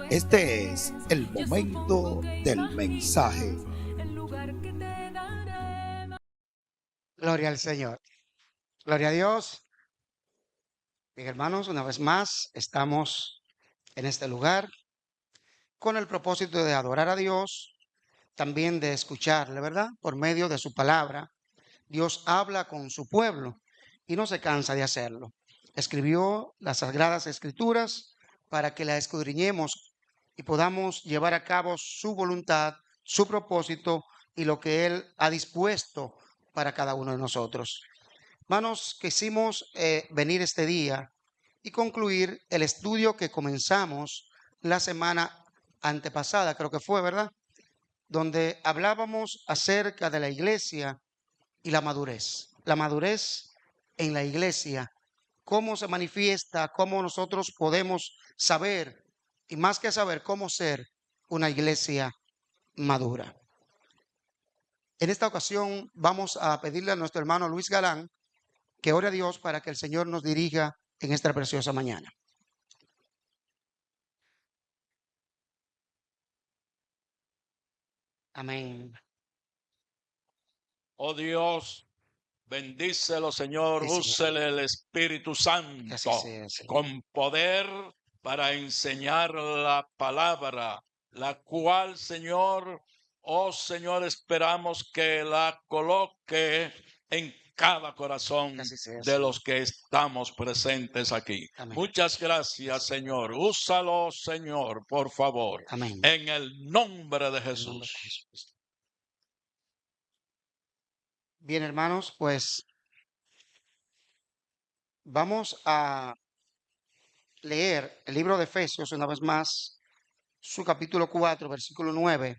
Este es el momento del mensaje. Gloria al Señor. Gloria a Dios. Mis hermanos, una vez más estamos en este lugar con el propósito de adorar a Dios, también de escucharle, ¿verdad? Por medio de su palabra. Dios habla con su pueblo y no se cansa de hacerlo. Escribió las Sagradas Escrituras para que la escudriñemos y podamos llevar a cabo su voluntad, su propósito y lo que Él ha dispuesto para cada uno de nosotros. Hermanos, quisimos venir este día y concluir el estudio que comenzamos la semana antepasada, creo que fue, ¿verdad? Donde hablábamos acerca de la iglesia y la madurez. La madurez en la iglesia, cómo se manifiesta, cómo nosotros podemos saber, y más que saber, cómo ser una iglesia madura. En esta ocasión vamos a pedirle a nuestro hermano Luis Galán que ore a Dios para que el Señor nos dirija en esta preciosa mañana. Amén. Oh Dios, bendícelo, Señor. Sí, Señor. Úsele el Espíritu Que así Santo sea, Señor. con poder para enseñar la palabra, la cual, Señor, oh Señor, esperamos que la coloque en cada corazón Que así sea, de Señor. los que estamos presentes aquí. Amén. Muchas gracias, Señor. Úsalo, Señor, por favor. Amén. En el nombre de En el nombre de Jesús. Jesucristo. Bien, hermanos, pues vamos a leer el libro de Efesios una vez más, su capítulo 4, versículo 9,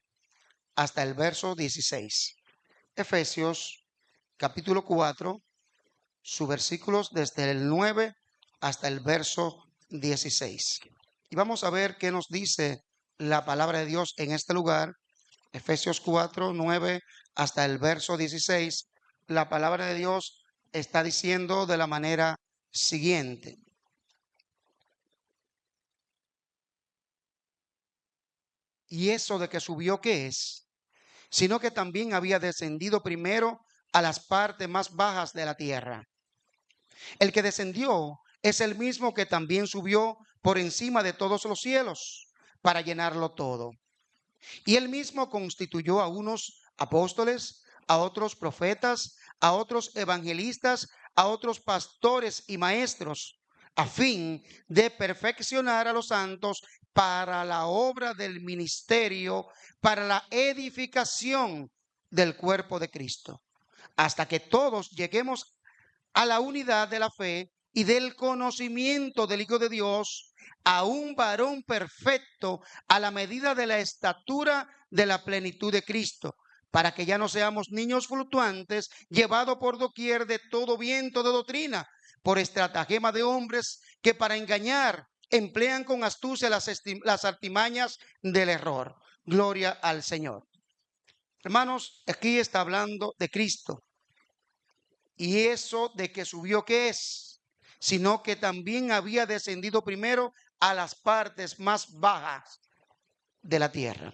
hasta el verso 16. Efesios, capítulo 4, sus versículos desde el 9 hasta el verso 16. Y vamos a ver qué nos dice la palabra de Dios en este lugar. Efesios 4, 9 hasta el verso 16. La palabra de Dios está diciendo de la manera siguiente. ¿Y eso de que subió qué es? Sino que también había descendido primero a las partes más bajas de la tierra. El que descendió es el mismo que también subió por encima de todos los cielos para llenarlo todo. Y él mismo constituyó a unos apóstoles, a otros profetas, a otros evangelistas, a otros pastores y maestros, a fin de perfeccionar a los santos para la obra del ministerio, para la edificación del cuerpo de Cristo, hasta que todos lleguemos a la unidad de la fe y del conocimiento del Hijo de Dios, a un varón perfecto, a la medida de la estatura de la plenitud de Cristo, para que ya no seamos niños fluctuantes, llevados por doquier de todo viento de doctrina, por estratagema de hombres que para engañar emplean con astucia las artimañas del error. Gloria al Señor. Hermanos, aquí está hablando de Cristo. Y eso de que subió, ¿qué es? Sino que también había descendido primero a las partes más bajas de la tierra.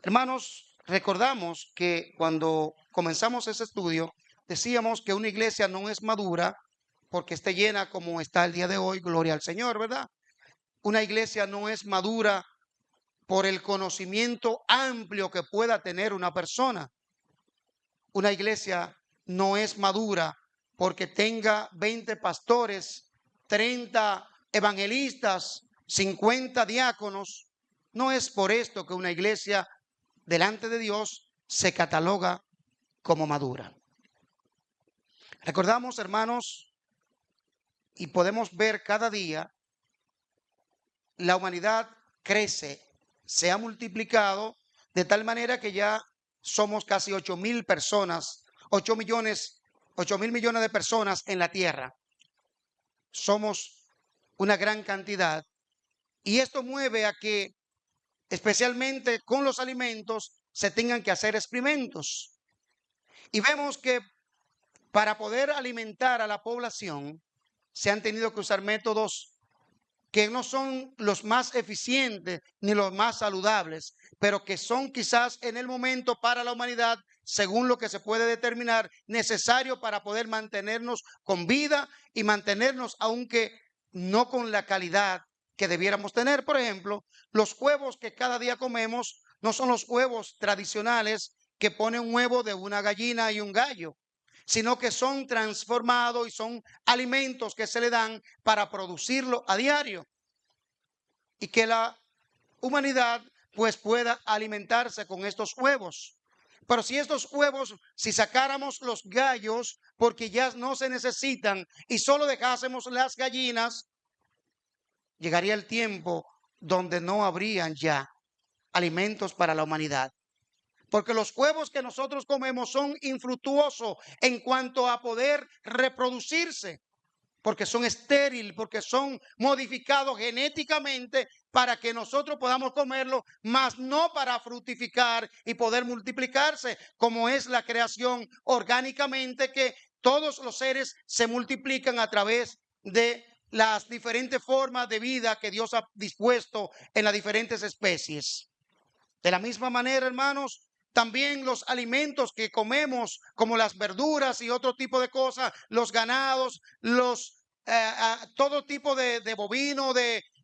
Hermanos, recordamos que cuando comenzamos ese estudio, decíamos que una iglesia no es madura porque esté llena como está el día de hoy, gloria al Señor, ¿verdad? Una iglesia no es madura por el conocimiento amplio que pueda tener una persona. Una iglesia no es madura porque tenga 20 pastores, 30 evangelistas, 50 diáconos. No es por esto que una iglesia delante de Dios se cataloga como madura. Recordamos, hermanos, y podemos ver cada día, la humanidad crece, se ha multiplicado de tal manera que ya somos casi 8,000 personas, 8 mil millones de personas en la tierra. Somos una gran cantidad y esto mueve a que, especialmente con los alimentos, se tengan que hacer experimentos. Y vemos que para poder alimentar a la población, se han tenido que usar métodos que no son los más eficientes ni los más saludables, pero que son quizás en el momento para la humanidad, según lo que se puede determinar, necesario para poder mantenernos con vida y mantenernos aunque no con la calidad que debiéramos tener. Por ejemplo, los huevos que cada día comemos no son los huevos tradicionales que ponen un huevo de una gallina y un gallo, sino que son transformados y son alimentos que se le dan para producirlo a diario y que la humanidad pues pueda alimentarse con estos huevos. Pero si estos huevos, si sacáramos los gallos porque ya no se necesitan y solo dejásemos las gallinas, llegaría el tiempo donde no habrían ya alimentos para la humanidad. Porque los huevos que nosotros comemos son infructuosos en cuanto a poder reproducirse, porque son estériles, porque son modificados genéticamente para que nosotros podamos comerlo, mas no para fructificar y poder multiplicarse, como es la creación orgánicamente, que todos los seres se multiplican a través de las diferentes formas de vida que Dios ha dispuesto en las diferentes especies. De la misma manera, hermanos, también los alimentos que comemos, como las verduras y otro tipo de cosas, los ganados, todo tipo de bovino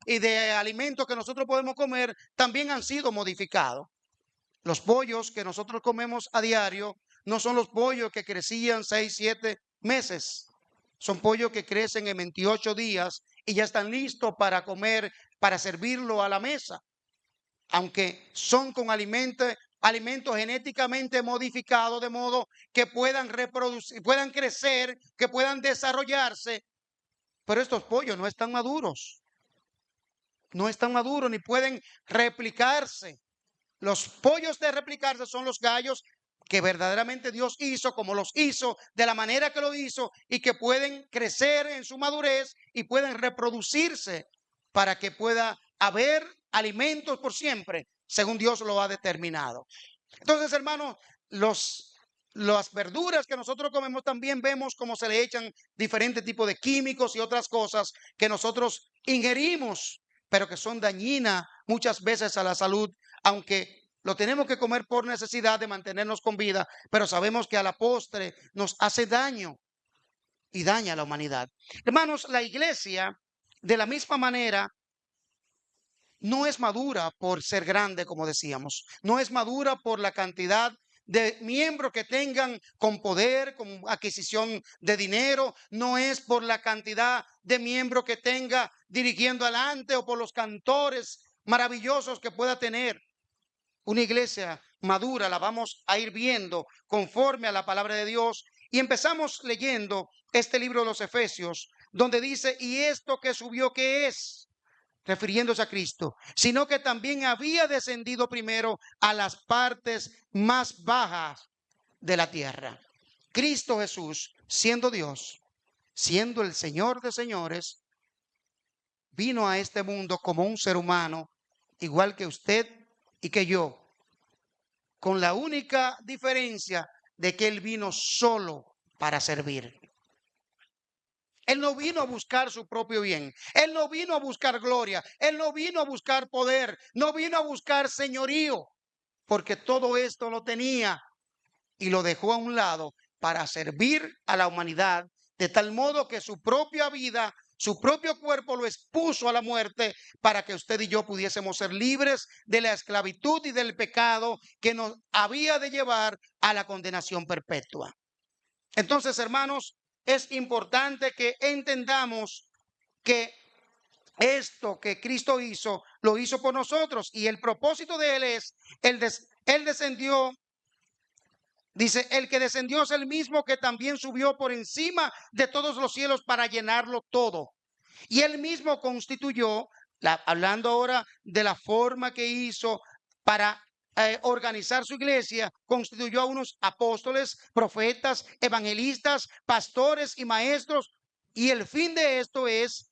y de alimentos que nosotros podemos comer, también han sido modificados. Los pollos que nosotros comemos a diario no son los pollos que crecían 6, 7 meses. Son pollos que crecen en 28 días y ya están listos para comer, para servirlo a la mesa. Aunque son con alimentos genéticamente modificados, de modo que puedan reproducir, puedan crecer, que puedan desarrollarse. Pero estos pollos no están maduros. No están maduros ni pueden replicarse. Los pollos de replicarse son los gallos que verdaderamente Dios hizo, como los hizo, de la manera que lo hizo, y que pueden crecer en su madurez y pueden reproducirse para que pueda haber alimentos por siempre, según Dios lo ha determinado. Entonces, hermanos, las verduras que nosotros comemos también vemos cómo se le echan diferentes tipos de químicos y otras cosas que nosotros ingerimos, pero que son dañinas muchas veces a la salud, aunque lo tenemos que comer por necesidad de mantenernos con vida, pero sabemos que a la postre nos hace daño y daña a la humanidad. Hermanos, la iglesia, de la misma manera, no es madura por ser grande, como decíamos. No es madura por la cantidad de miembros que tengan con poder, con adquisición de dinero. No es por la cantidad de miembros que tenga dirigiendo adelante o por los cantores maravillosos que pueda tener. Una iglesia madura la vamos a ir viendo conforme a la palabra de Dios. Y empezamos leyendo este libro de los Efesios, donde dice: ¿y esto que subió qué es? Refiriéndose a Cristo, sino que también había descendido primero a las partes más bajas de la tierra. Cristo Jesús, siendo Dios, siendo el Señor de señores, vino a este mundo como un ser humano, igual que usted y que yo, con la única diferencia de que Él vino solo para servir. Él no vino a buscar su propio bien. Él no vino a buscar gloria. Él no vino a buscar poder. No vino a buscar señorío. Porque todo esto lo tenía y lo dejó a un lado para servir a la humanidad, de tal modo que su propia vida, su propio cuerpo lo expuso a la muerte para que usted y yo pudiésemos ser libres de la esclavitud y del pecado que nos había de llevar a la condenación perpetua. Entonces, hermanos, es importante que entendamos que esto que Cristo hizo, lo hizo por nosotros. Y el propósito de Él es, Él descendió, dice, el que descendió es el mismo que también subió por encima de todos los cielos para llenarlo todo. Y Él mismo constituyó, hablando ahora de la forma que hizo para organizar su iglesia, constituyó a unos apóstoles, profetas, evangelistas, pastores y maestros, y el fin de esto es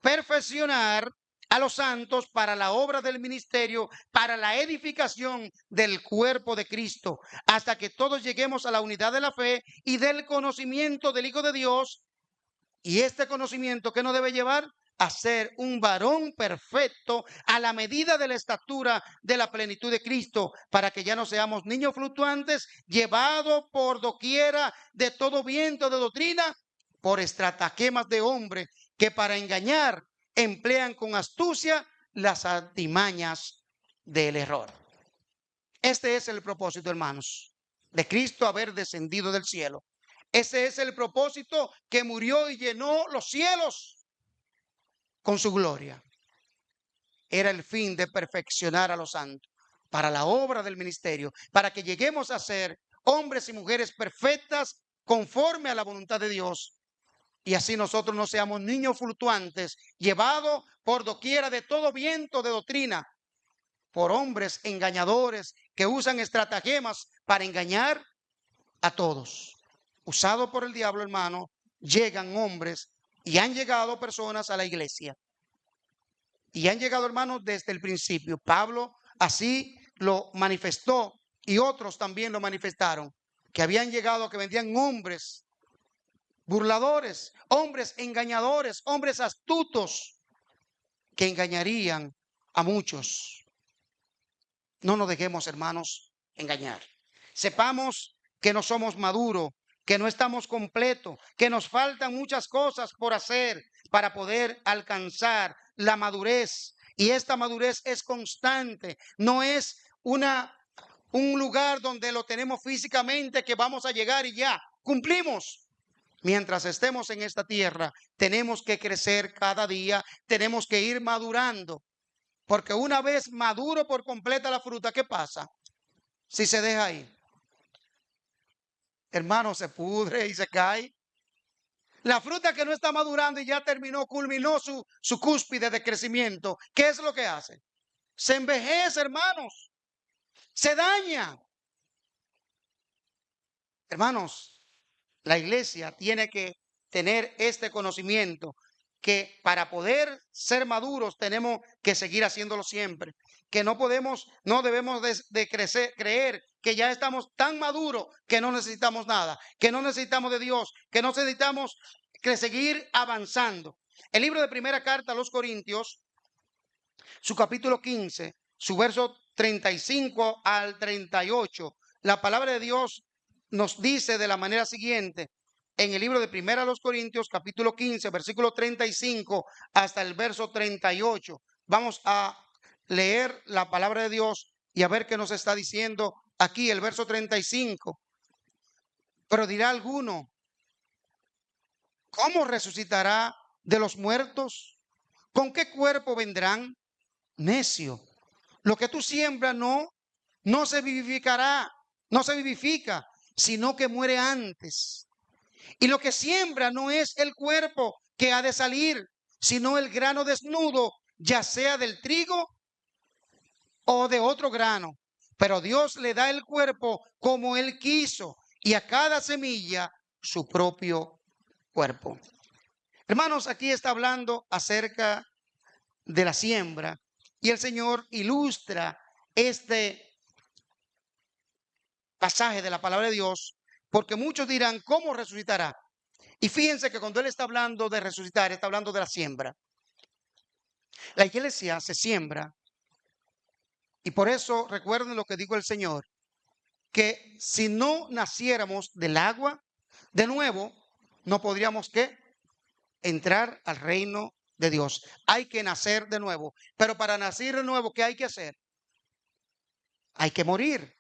perfeccionar a los santos para la obra del ministerio, para la edificación del cuerpo de Cristo, hasta que todos lleguemos a la unidad de la fe y del conocimiento del Hijo de Dios, Y este conocimiento, ¿qué nos debe llevar? A ser un varón perfecto a la medida de la estatura de la plenitud de Cristo, para que ya no seamos niños fluctuantes, llevados por doquiera de todo viento de doctrina, por estratagemas de hombre que para engañar emplean con astucia las artimañas del error. Este es el propósito, hermanos, de Cristo haber descendido del cielo. Ese es el propósito que murió y llenó los cielos con su gloria. Era el fin de perfeccionar a los santos para la obra del ministerio, para que lleguemos a ser hombres y mujeres perfectas conforme a la voluntad de Dios. Y así nosotros no seamos niños fluctuantes, llevados por doquiera de todo viento de doctrina, por hombres engañadores que usan estratagemas para engañar a todos. Usado por el diablo, hermano, llegan hombres y han llegado personas a la iglesia. Y han llegado, hermanos, desde el principio. Pablo así lo manifestó y otros también lo manifestaron, que habían llegado, que vendían hombres burladores, hombres engañadores, hombres astutos que engañarían a muchos. No nos dejemos, hermanos, engañar. Sepamos que no somos maduros, que no estamos completos, que nos faltan muchas cosas por hacer para poder alcanzar la madurez. Y esta madurez es constante, no es un lugar donde lo tenemos físicamente que vamos a llegar y ya cumplimos. Mientras estemos en esta tierra, tenemos que crecer cada día, tenemos que ir madurando. Porque una vez maduro por completa la fruta, ¿qué pasa? Si se deja ahí, hermano, se pudre y se cae. La fruta que no está madurando y ya terminó, culminó su cúspide de crecimiento, ¿qué es lo que hace? Se envejece, hermanos. Se daña. Hermanos, la iglesia tiene que tener este conocimiento, que para poder ser maduros tenemos que seguir haciéndolo siempre, que no debemos de creer que ya estamos tan maduros que no necesitamos nada, que no necesitamos de Dios, que no necesitamos que seguir avanzando. El libro de primera carta a los Corintios, su capítulo 15, su verso 35 al 38, la palabra de Dios nos dice de la manera siguiente, en el libro de primera a los Corintios, capítulo 15, versículo 35 hasta el verso 38. Vamos a leer la palabra de Dios y a ver qué nos está diciendo aquí el verso 35. Pero dirá alguno, ¿cómo resucitará de los muertos? ¿Con qué cuerpo vendrán? Necio, lo que tú siembras no se vivificará, no se vivifica, sino que muere antes. Y lo que siembra no es el cuerpo que ha de salir, sino el grano desnudo, ya sea del trigo o de otro grano. Pero Dios le da el cuerpo como Él quiso, y a cada semilla su propio cuerpo. Hermanos, aquí está hablando acerca de la siembra, y el Señor ilustra este pasaje de la palabra de Dios, porque muchos dirán, ¿cómo resucitará? Y fíjense que cuando Él está hablando de resucitar, está hablando de la siembra. La iglesia se siembra, y por eso recuerden lo que dijo el Señor, que si no naciéramos del agua, de nuevo, no podríamos ¿qué? Entrar al reino de Dios. Hay que nacer de nuevo. Pero para nacer de nuevo, ¿qué hay que hacer? Hay que morir.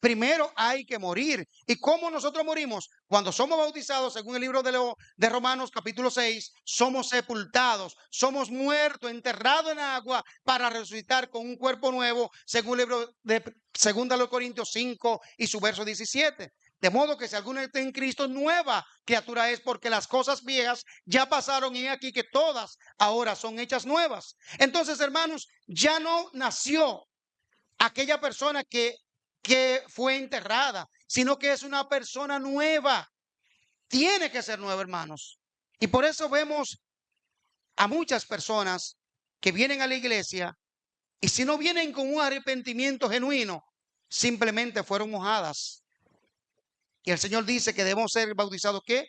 Primero hay que morir. ¿Y cómo nosotros morimos? Cuando somos bautizados, según el libro de Romanos capítulo 6, somos sepultados, somos muertos, enterrados en agua para resucitar con un cuerpo nuevo, según el libro de 2 Corintios 5 y su verso 17. De modo que si alguno está en Cristo, nueva criatura es, porque las cosas viejas ya pasaron y aquí que todas ahora son hechas nuevas. Entonces, hermanos, ya no nació aquella persona que fue enterrada, sino que es una persona nueva. Tiene que ser nueva, hermanos. Y por eso vemos a muchas personas que vienen a la iglesia y si no vienen con un arrepentimiento genuino, simplemente fueron mojadas. Y el Señor dice que debemos ser bautizados ¿qué?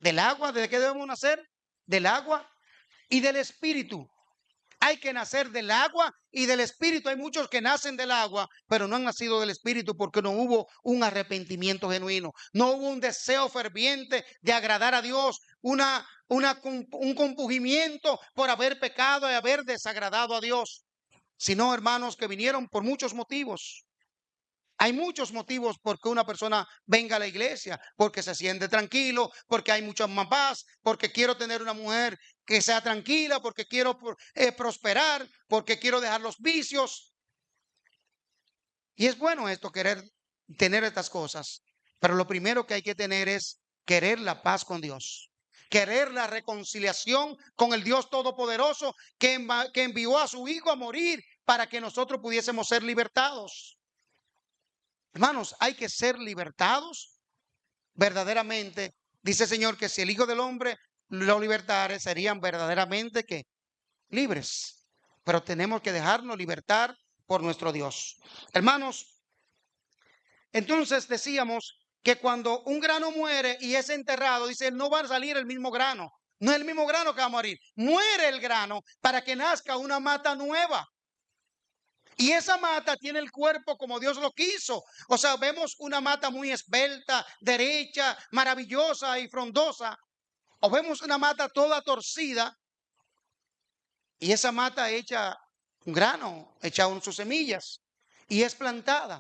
Del agua, ¿de qué debemos nacer? Del agua y del Espíritu. Hay que nacer del agua y del Espíritu. Hay muchos que nacen del agua, pero no han nacido del Espíritu porque no hubo un arrepentimiento genuino. No hubo un deseo ferviente de agradar a Dios, un compugimiento por haber pecado y haber desagradado a Dios. Sino, hermanos, que vinieron por muchos motivos. Hay muchos motivos por que una persona venga a la iglesia, porque se siente tranquilo, porque hay mucha más paz, porque quiero tener una mujer que sea tranquila, porque quiero prosperar, porque quiero dejar los vicios. Y es bueno esto, querer tener estas cosas, pero lo primero que hay que tener es querer la paz con Dios, querer la reconciliación con el Dios Todopoderoso que envió a su Hijo a morir para que nosotros pudiésemos ser libertados. Hermanos, hay que ser libertados verdaderamente. Dice el Señor que si el Hijo del Hombre lo libertare, serían verdaderamente que libres. Pero tenemos que dejarnos libertar por nuestro Dios. Hermanos, entonces decíamos que cuando un grano muere y es enterrado, dice, no va a salir el mismo grano. No es el mismo grano que va a morir. Muere el grano para que nazca una mata nueva. Y esa mata tiene el cuerpo como Dios lo quiso. O sea, vemos una mata muy esbelta, derecha, maravillosa y frondosa. O vemos una mata toda torcida. Y esa mata echa un grano, echa sus semillas. Y es plantada.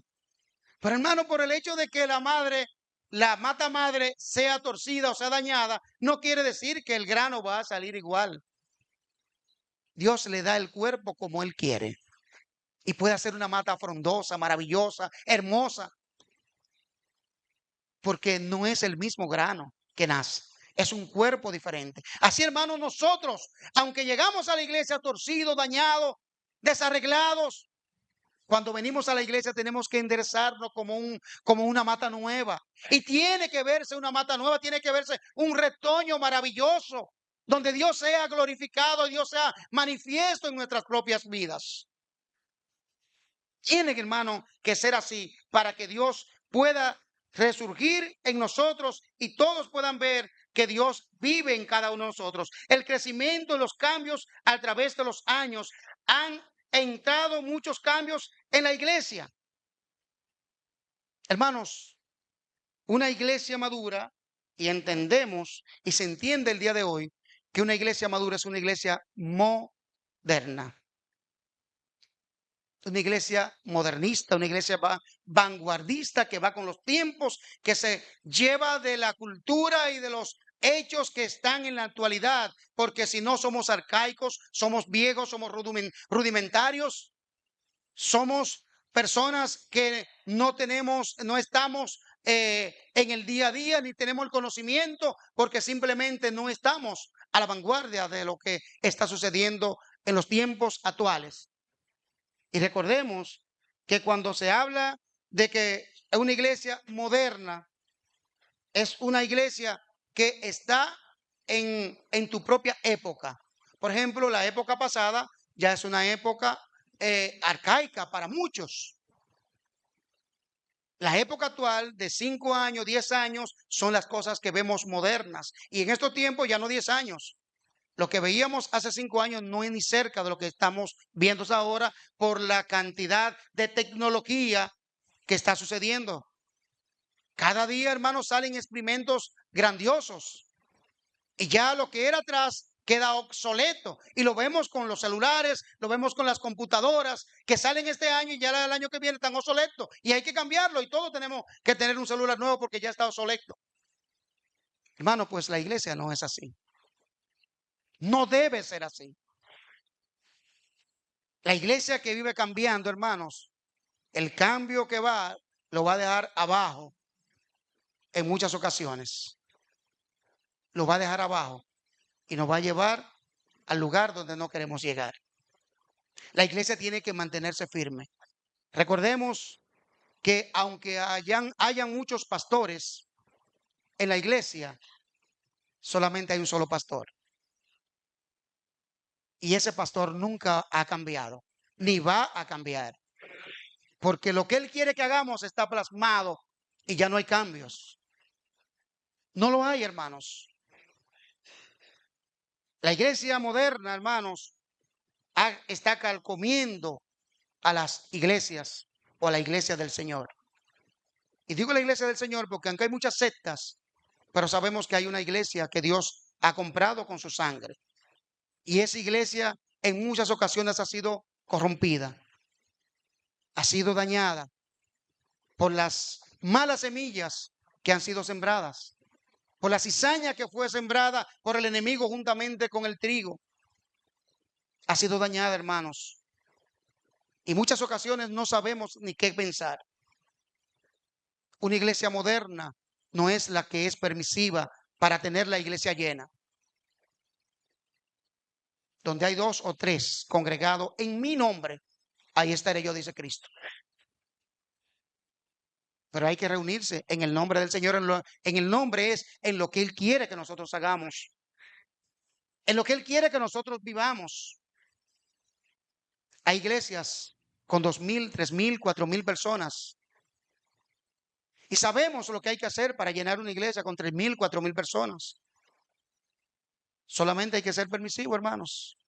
Pero hermano, por el hecho de que la mata madre sea torcida o sea dañada, no quiere decir que el grano va a salir igual. Dios le da el cuerpo como Él quiere. Y puede hacer una mata frondosa, maravillosa, hermosa. Porque no es el mismo grano que nace. Es un cuerpo diferente. Así, hermanos, nosotros, aunque llegamos a la iglesia torcidos, dañados, desarreglados, cuando venimos a la iglesia tenemos que enderezarnos como una mata nueva. Y tiene que verse una mata nueva, tiene que verse un retoño maravilloso, donde Dios sea glorificado, Dios sea manifiesto en nuestras propias vidas. Tiene, hermano, que ser así para que Dios pueda resurgir en nosotros y todos puedan ver que Dios vive en cada uno de nosotros. El crecimiento y los cambios a través de los años han entrado muchos cambios en la iglesia. Hermanos, una iglesia madura, y entendemos y se entiende el día de hoy que una iglesia madura es una iglesia moderna. Una iglesia modernista, una iglesia vanguardista que va con los tiempos, que se lleva de la cultura y de los hechos que están en la actualidad, porque si no somos arcaicos, somos viejos, somos rudimentarios, somos personas que no estamos en el día a día, ni tenemos el conocimiento, porque simplemente no estamos a la vanguardia de lo que está sucediendo en los tiempos actuales. Y recordemos que cuando se habla de que es una iglesia moderna, es una iglesia que está en tu propia época. Por ejemplo, la época pasada ya es una época arcaica para muchos. La época actual de 5 años, 10 años son las cosas que vemos modernas. Y en estos tiempos ya no 10 años. Lo que veíamos hace 5 años no es ni cerca de lo que estamos viendo ahora por la cantidad de tecnología que está sucediendo. Cada día, hermanos, salen experimentos grandiosos. Y ya lo que era atrás queda obsoleto. Y lo vemos con los celulares, lo vemos con las computadoras que salen este año y ya el año que viene están obsoletos. Y hay que cambiarlo y todos tenemos que tener un celular nuevo porque ya está obsoleto. Hermano, pues la iglesia no es así. No debe ser así. La iglesia que vive cambiando, hermanos, el cambio que lo va a dejar abajo en muchas ocasiones. Lo va a dejar abajo y nos va a llevar al lugar donde no queremos llegar. La iglesia tiene que mantenerse firme. Recordemos que aunque hayan muchos pastores en la iglesia, solamente hay un solo pastor. Y ese pastor nunca ha cambiado, ni va a cambiar. Porque lo que Él quiere que hagamos está plasmado y ya no hay cambios. No lo hay, hermanos. La iglesia moderna, hermanos, está calcomiendo a las iglesias o a la iglesia del Señor. Y digo la iglesia del Señor porque aunque hay muchas sectas, pero sabemos que hay una iglesia que Dios ha comprado con su sangre. Y esa iglesia en muchas ocasiones ha sido corrompida, ha sido dañada por las malas semillas que han sido sembradas, por la cizaña que fue sembrada por el enemigo juntamente con el trigo. Ha sido dañada, hermanos. Y muchas ocasiones no sabemos ni qué pensar. Una iglesia moderna no es la que es permisiva para tener la iglesia llena. Donde hay 2 o 3 congregados en mi nombre, ahí estaré yo, dice Cristo. Pero hay que reunirse en el nombre del Señor. En el nombre es en lo que Él quiere que nosotros hagamos. En lo que Él quiere que nosotros vivamos. Hay iglesias con 2,000, 3,000, 4,000 personas. Y sabemos lo que hay que hacer para llenar una iglesia con 3,000, 4,000 personas. Solamente hay que ser permisivo, hermanos.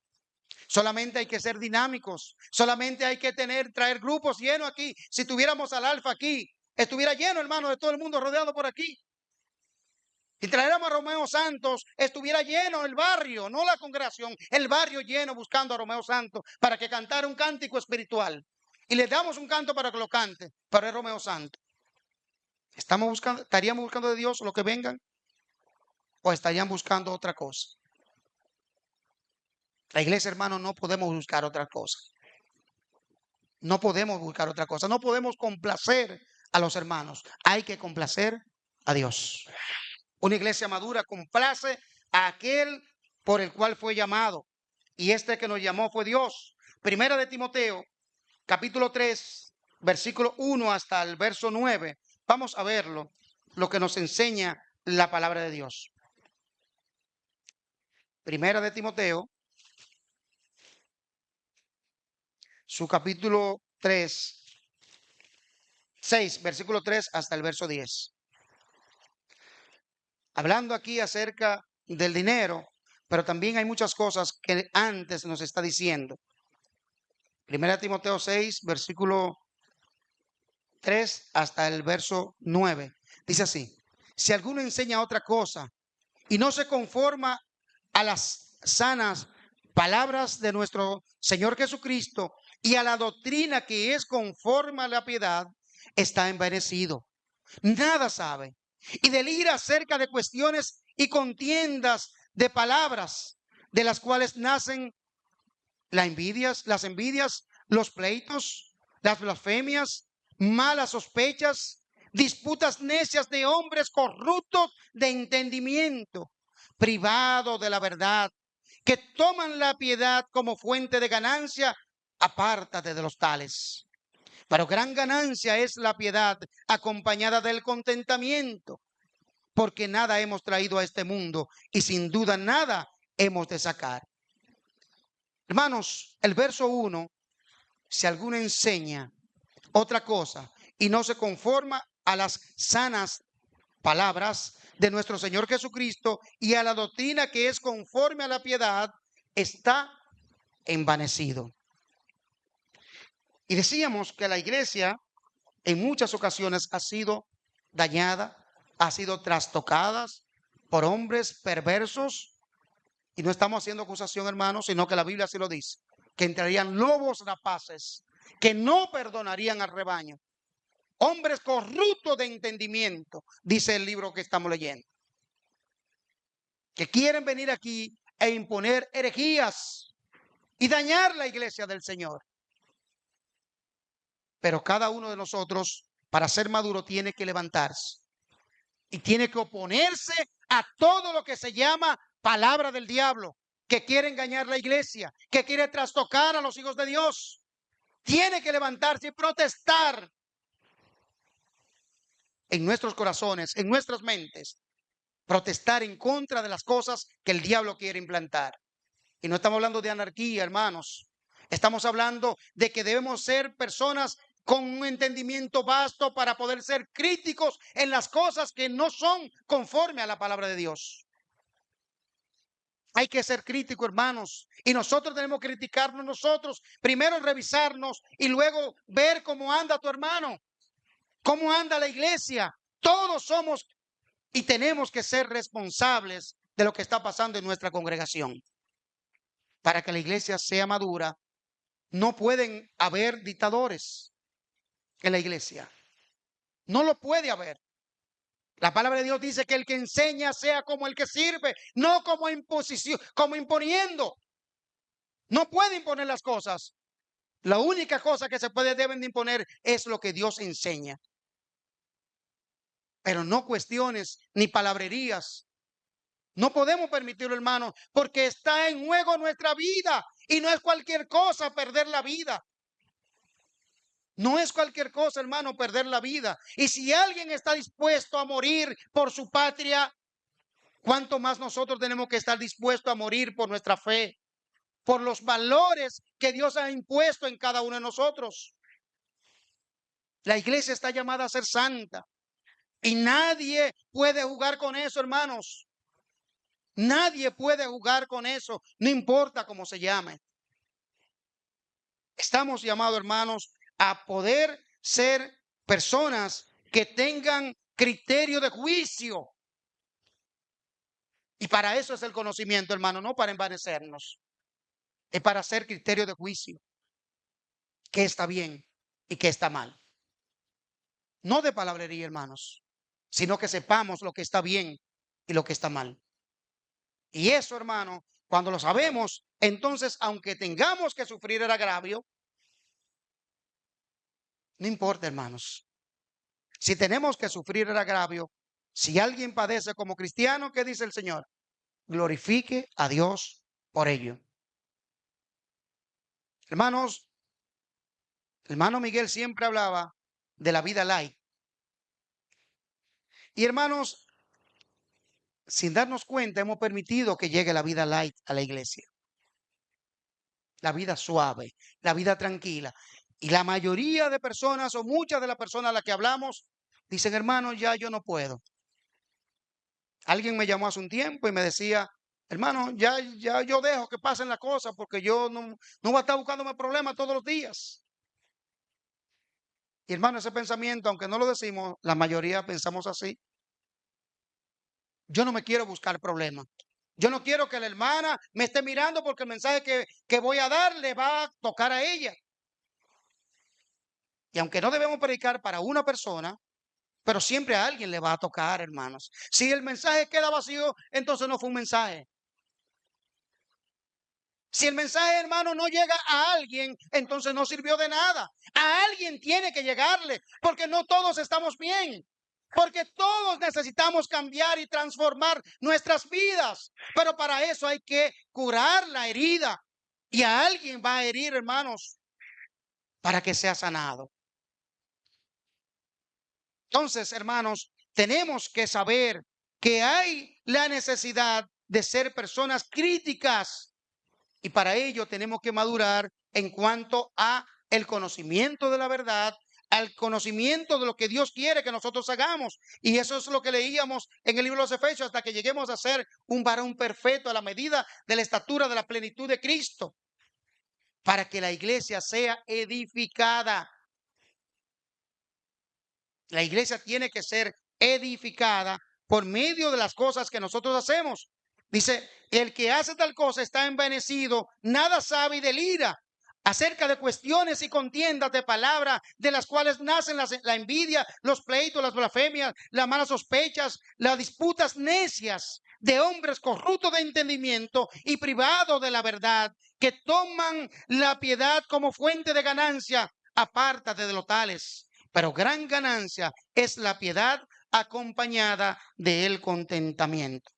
Solamente hay que ser dinámicos. Solamente hay que traer grupos llenos aquí. Si tuviéramos al Alfa aquí, estuviera lleno, hermano, de todo el mundo rodeado por aquí. Si traéramos a Romeo Santos, estuviera lleno el barrio, no la congregación, el barrio lleno buscando a Romeo Santos para que cantara un cántico espiritual. Y le damos un canto para que lo cante, pero es Romeo Santos. ¿Estaríamos buscando de Dios lo que vengan? ¿O estarían buscando otra cosa? La iglesia, hermano, no podemos buscar otra cosa. No podemos buscar otra cosa. No podemos complacer a los hermanos. Hay que complacer a Dios. Una iglesia madura complace a aquel por el cual fue llamado. Y este que nos llamó fue Dios. Primera de Timoteo, capítulo 3, versículo 1 hasta el verso 9. Vamos a verlo, lo que nos enseña la palabra de Dios. Primera de Timoteo, su capítulo 3, 6, versículo 3 hasta el verso 10. Hablando aquí acerca del dinero, pero también hay muchas cosas que antes nos está diciendo. Primera Timoteo 6, versículo 3 hasta el verso 9. Dice así: si alguno enseña otra cosa y no se conforma a las sanas palabras de nuestro Señor Jesucristo y a la doctrina que es conforme a la piedad, está envanecido, nada sabe y delira acerca de cuestiones y contiendas de palabras, de las cuales nacen las envidias, los pleitos, las blasfemias, malas sospechas, disputas necias de hombres corruptos de entendimiento, privados de la verdad, que toman la piedad como fuente de ganancia. Apártate de los tales. Pero gran ganancia es la piedad acompañada del contentamiento, porque nada hemos traído a este mundo y sin duda nada hemos de sacar. Hermanos, el verso 1, si alguno enseña otra cosa y no se conforma a las sanas palabras de nuestro Señor Jesucristo y a la doctrina que es conforme a la piedad, está envanecido. Y decíamos que la iglesia en muchas ocasiones ha sido dañada, ha sido trastocada por hombres perversos. Y no estamos haciendo acusación, hermanos, sino que la Biblia así lo dice, que entrarían lobos rapaces, que no perdonarían al rebaño. Hombres corruptos de entendimiento, dice el libro que estamos leyendo, que quieren venir aquí e imponer herejías y dañar la iglesia del Señor. Pero cada uno de nosotros, para ser maduro, tiene que levantarse y tiene que oponerse a todo lo que se llama palabra del diablo, que quiere engañar la iglesia, que quiere trastocar a los hijos de Dios. Tiene que levantarse y protestar en nuestros corazones, en nuestras mentes, protestar en contra de las cosas que el diablo quiere implantar. Y no estamos hablando de anarquía, hermanos. Estamos hablando de que debemos ser personas con un entendimiento vasto para poder ser críticos en las cosas que no son conforme a la palabra de Dios. Hay que ser crítico, hermanos. Y nosotros tenemos que criticarnos nosotros. Primero revisarnos y luego ver cómo anda tu hermano, cómo anda la iglesia. Todos somos y tenemos que ser responsables de lo que está pasando en nuestra congregación. Para que la iglesia sea madura, no pueden haber dictadores en la iglesia. No lo puede haber. La palabra de Dios dice que el que enseña sea como el que sirve, no como imposición, como imponiendo. No puede imponer las cosas. La única cosa que deben de imponer es lo que Dios enseña. Pero no cuestiones ni palabrerías. No podemos permitirlo, hermano, porque está en juego nuestra vida. Y no es cualquier cosa perder la vida. No es cualquier cosa, hermano, perder la vida. Y si alguien está dispuesto a morir por su patria, ¿cuánto más nosotros tenemos que estar dispuestos a morir por nuestra fe? Por los valores que Dios ha impuesto en cada uno de nosotros. La iglesia está llamada a ser santa. Y nadie puede jugar con eso, hermanos. Nadie puede jugar con eso, no importa cómo se llame. Estamos llamados, hermanos, a poder ser personas que tengan criterio de juicio. Y para eso es el conocimiento, hermano, no para envanecernos. Es para hacer criterio de juicio. ¿Qué está bien y qué está mal? No de palabrería, hermanos, sino que sepamos lo que está bien y lo que está mal. Y eso, hermano, cuando lo sabemos, entonces, aunque tengamos que sufrir el agravio, no importa, hermanos. Si tenemos que sufrir el agravio, si alguien padece como cristiano, ¿qué dice el Señor? Glorifique a Dios por ello. Hermanos, el hermano Miguel siempre hablaba de la vida light. Y hermanos, sin darnos cuenta, hemos permitido que llegue la vida light a la iglesia. La vida suave, la vida tranquila. Y la mayoría de personas o muchas de las personas a las que hablamos dicen, hermano, ya yo no puedo. Alguien me llamó hace un tiempo y me decía, hermano, ya yo dejo que pasen las cosas porque yo no voy a estar buscándome problemas todos los días. Y hermano, ese pensamiento, aunque no lo decimos, la mayoría pensamos así. Yo no me quiero buscar problemas. Yo no quiero que la hermana me esté mirando porque el mensaje que voy a dar le va a tocar a ella. Y aunque no debemos predicar para una persona, pero siempre a alguien le va a tocar, hermanos. Si el mensaje queda vacío, entonces no fue un mensaje. Si el mensaje, hermano, no llega a alguien, entonces no sirvió de nada. A alguien tiene que llegarle, porque no todos estamos bien. Porque todos necesitamos cambiar y transformar nuestras vidas. Pero para eso hay que curar la herida. Y a alguien va a herir, hermanos, para que sea sanado. Entonces, hermanos, tenemos que saber que hay la necesidad de ser personas críticas. Y para ello tenemos que madurar en cuanto a el conocimiento de la verdad, al conocimiento de lo que Dios quiere que nosotros hagamos. Y eso es lo que leíamos en el libro de los Efesios, hasta que lleguemos a ser un varón perfecto a la medida de la estatura de la plenitud de Cristo, para que la iglesia sea edificada. La iglesia tiene que ser edificada por medio de las cosas que nosotros hacemos. Dice, el que hace tal cosa está envanecido, nada sabe y delira acerca de cuestiones y contiendas de palabra, de las cuales nacen la envidia, los pleitos, las blasfemias, las malas sospechas, las disputas necias de hombres corruptos de entendimiento y privados de la verdad, que toman la piedad como fuente de ganancia. Apártate de los tales. Pero gran ganancia es la piedad acompañada del contentamiento.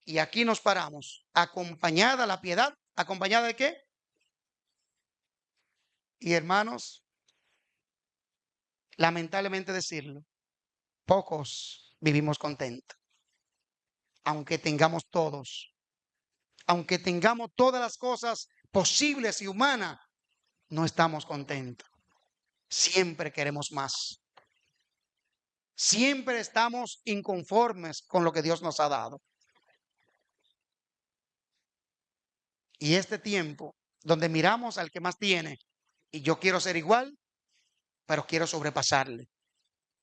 Y aquí nos paramos. Acompañada la piedad. ¿Acompañada de qué? Y hermanos, lamentablemente decirlo, pocos vivimos contentos. Aunque tengamos todos. Aunque tengamos todas las cosas posibles y humanas, no estamos contentos. Siempre queremos más. Siempre estamos inconformes con lo que Dios nos ha dado. Y este tiempo donde miramos al que más tiene y yo quiero ser igual, pero quiero sobrepasarle.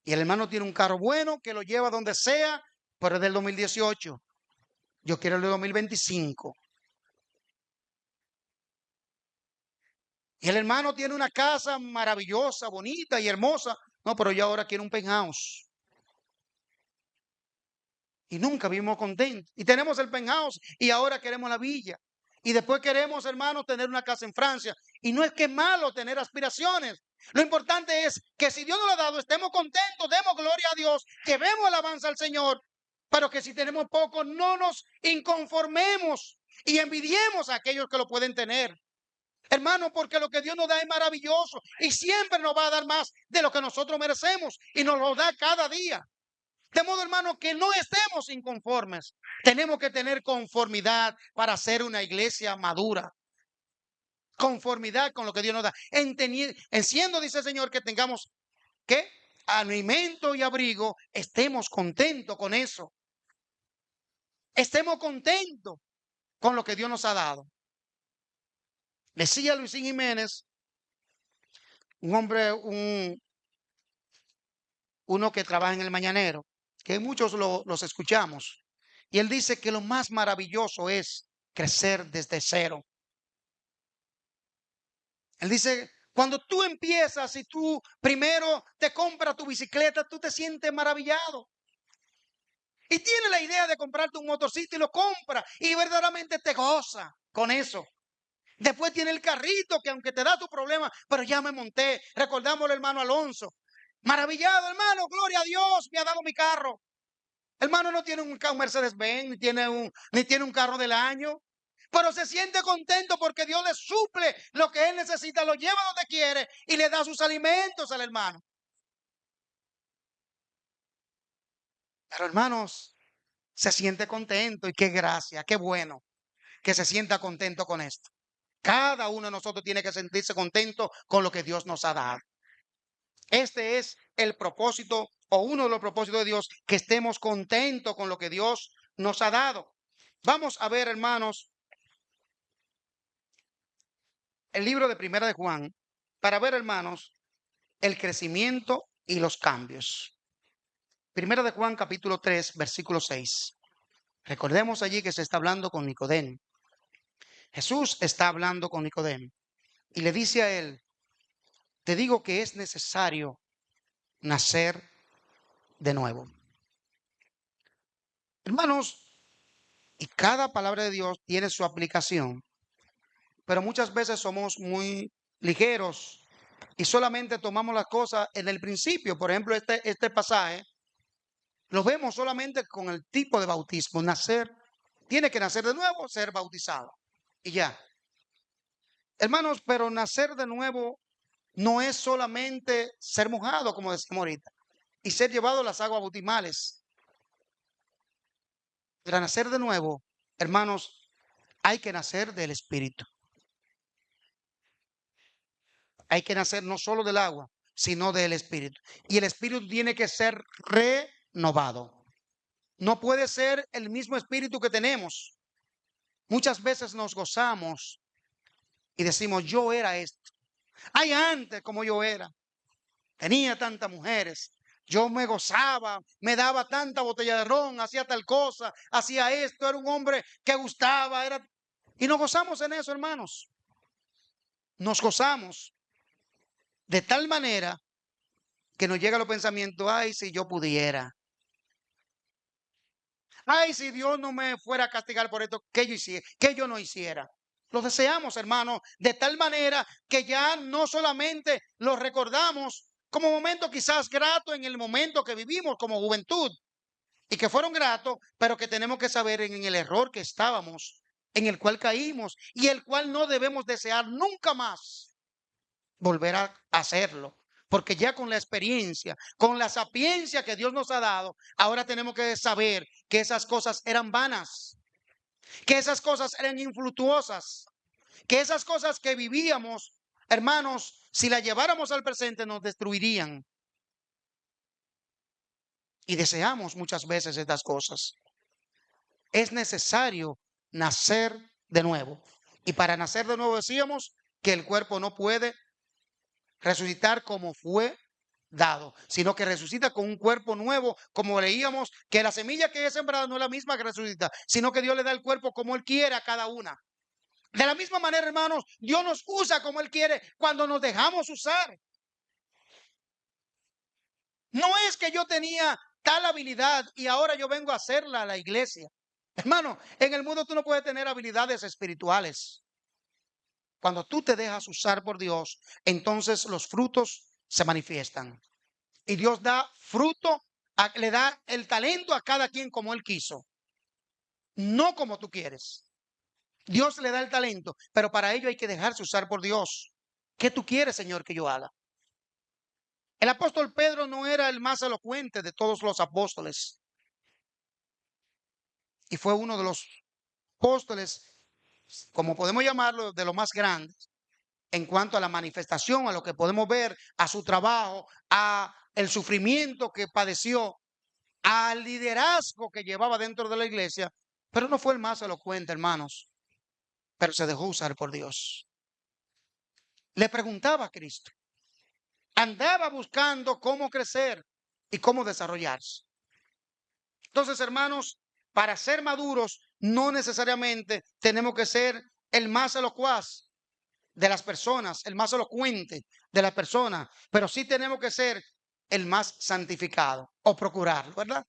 Y el hermano tiene un carro bueno que lo lleva donde sea, pero es del 2018. Yo quiero el de 2025. Y el hermano tiene una casa maravillosa, bonita y hermosa. No, pero yo ahora quiero un penthouse. Y nunca vivimos contentos. Y tenemos el penthouse y ahora queremos la villa. Y después queremos, hermanos, tener una casa en Francia. Y no es que es malo tener aspiraciones. Lo importante es que si Dios nos lo ha dado, estemos contentos, demos gloria a Dios, que vemos alabanza al Señor. Pero que si tenemos poco, no nos inconformemos y envidiemos a aquellos que lo pueden tener. Hermano, porque lo que Dios nos da es maravilloso y siempre nos va a dar más de lo que nosotros merecemos y nos lo da cada día. De modo, hermano, que no estemos inconformes. Tenemos que tener conformidad para ser una iglesia madura. Conformidad con lo que Dios nos da. Siendo, dice el Señor, que tengamos ¿qué? Alimento y abrigo, estemos contentos con eso. Estemos contentos con lo que Dios nos ha dado. Decía Luisín Jiménez, un hombre, uno que trabaja en el Mañanero, que muchos los escuchamos. Y él dice que lo más maravilloso es crecer desde cero. Él dice, cuando tú empiezas y tú primero te compras tu bicicleta, tú te sientes maravillado. Y tienes la idea de comprarte un motorcito y lo compras y verdaderamente te goza con eso. Después tiene el carrito que aunque te da tu problema, pero ya me monté. Recordamos al hermano Alonso. Maravillado, hermano, gloria a Dios, me ha dado mi carro. Hermano no tiene un Mercedes-Benz, ni tiene un carro del año, pero se siente contento porque Dios le suple lo que él necesita, lo lleva donde quiere y le da sus alimentos al hermano. Pero hermanos, se siente contento y qué gracia, qué bueno que se sienta contento con esto. Cada uno de nosotros tiene que sentirse contento con lo que Dios nos ha dado. Este es el propósito o uno de los propósitos de Dios, que estemos contentos con lo que Dios nos ha dado. Vamos a ver, hermanos, el libro de Primera de Juan, para ver, hermanos, el crecimiento y los cambios. Primera de Juan, capítulo 3, versículo 6. Recordemos allí que se está hablando con Nicodemo. Jesús está hablando con Nicodemo y le dice a él, te digo que es necesario nacer de nuevo. Hermanos, y cada palabra de Dios tiene su aplicación, pero muchas veces somos muy ligeros y solamente tomamos las cosas en el principio. Por ejemplo, este pasaje lo vemos solamente con el tipo de bautismo. Nacer, tiene que nacer de nuevo, ser bautizado y ya. Hermanos, pero nacer de nuevo no es solamente ser mojado, como decimos ahorita, y ser llevado a las aguas bautismales. Para nacer de nuevo, hermanos, hay que nacer del Espíritu. Hay que nacer no solo del agua, sino del Espíritu. Y el Espíritu tiene que ser renovado. No puede ser el mismo Espíritu que tenemos. Muchas veces nos gozamos y decimos, yo era esto. Ay, antes como yo era. Tenía tantas mujeres. Yo me gozaba, me daba tanta botella de ron, hacía tal cosa, hacía esto, era un hombre que gustaba, y nos gozamos en eso, hermanos. Nos gozamos de tal manera que nos llega los pensamientos, ay, si yo pudiera. Ay, si Dios no me fuera a castigar por esto, que yo no hiciera. Lo deseamos, hermano, de tal manera que ya no solamente lo recordamos como momentos quizás gratos en el momento que vivimos como juventud y que fueron gratos, pero que tenemos que saber en el error que estábamos, en el cual caímos y el cual no debemos desear nunca más volver a hacerlo. Porque ya con la experiencia, con la sapiencia que Dios nos ha dado, ahora tenemos que saber que esas cosas eran vanas, que esas cosas eran infructuosas, que esas cosas que vivíamos, hermanos, si las lleváramos al presente nos destruirían. Y deseamos muchas veces estas cosas. Es necesario nacer de nuevo. Y para nacer de nuevo decíamos que el cuerpo no puede resucitar como fue dado, sino que resucita con un cuerpo nuevo, como leíamos, que la semilla que es sembrada no es la misma que resucita, sino que Dios le da el cuerpo como Él quiere a cada una. De la misma manera, hermanos, Dios nos usa como Él quiere cuando nos dejamos usar. No es que yo tenía tal habilidad y ahora yo vengo a hacerla a la iglesia. Hermano, en el mundo tú no puedes tener habilidades espirituales. Cuando tú te dejas usar por Dios, entonces los frutos se manifiestan. Y Dios da fruto, le da el talento a cada quien como Él quiso. No como tú quieres. Dios le da el talento, pero para ello hay que dejarse usar por Dios. ¿Qué tú quieres, Señor, que yo haga? El apóstol Pedro no era el más elocuente de todos los apóstoles. Y fue uno de los apóstoles, como podemos llamarlo, de los más grandes en cuanto a la manifestación, a lo que podemos ver, a su trabajo, a el sufrimiento que padeció, al liderazgo que llevaba dentro de la iglesia, pero no fue el más elocuente, hermanos, pero se dejó usar por Dios. Le preguntaba a Cristo, andaba buscando cómo crecer y cómo desarrollarse. Entonces, hermanos, para ser maduros, no necesariamente tenemos que ser el más elocuaz de las personas, el más elocuente de las personas, pero sí tenemos que ser el más santificado o procurarlo, ¿verdad?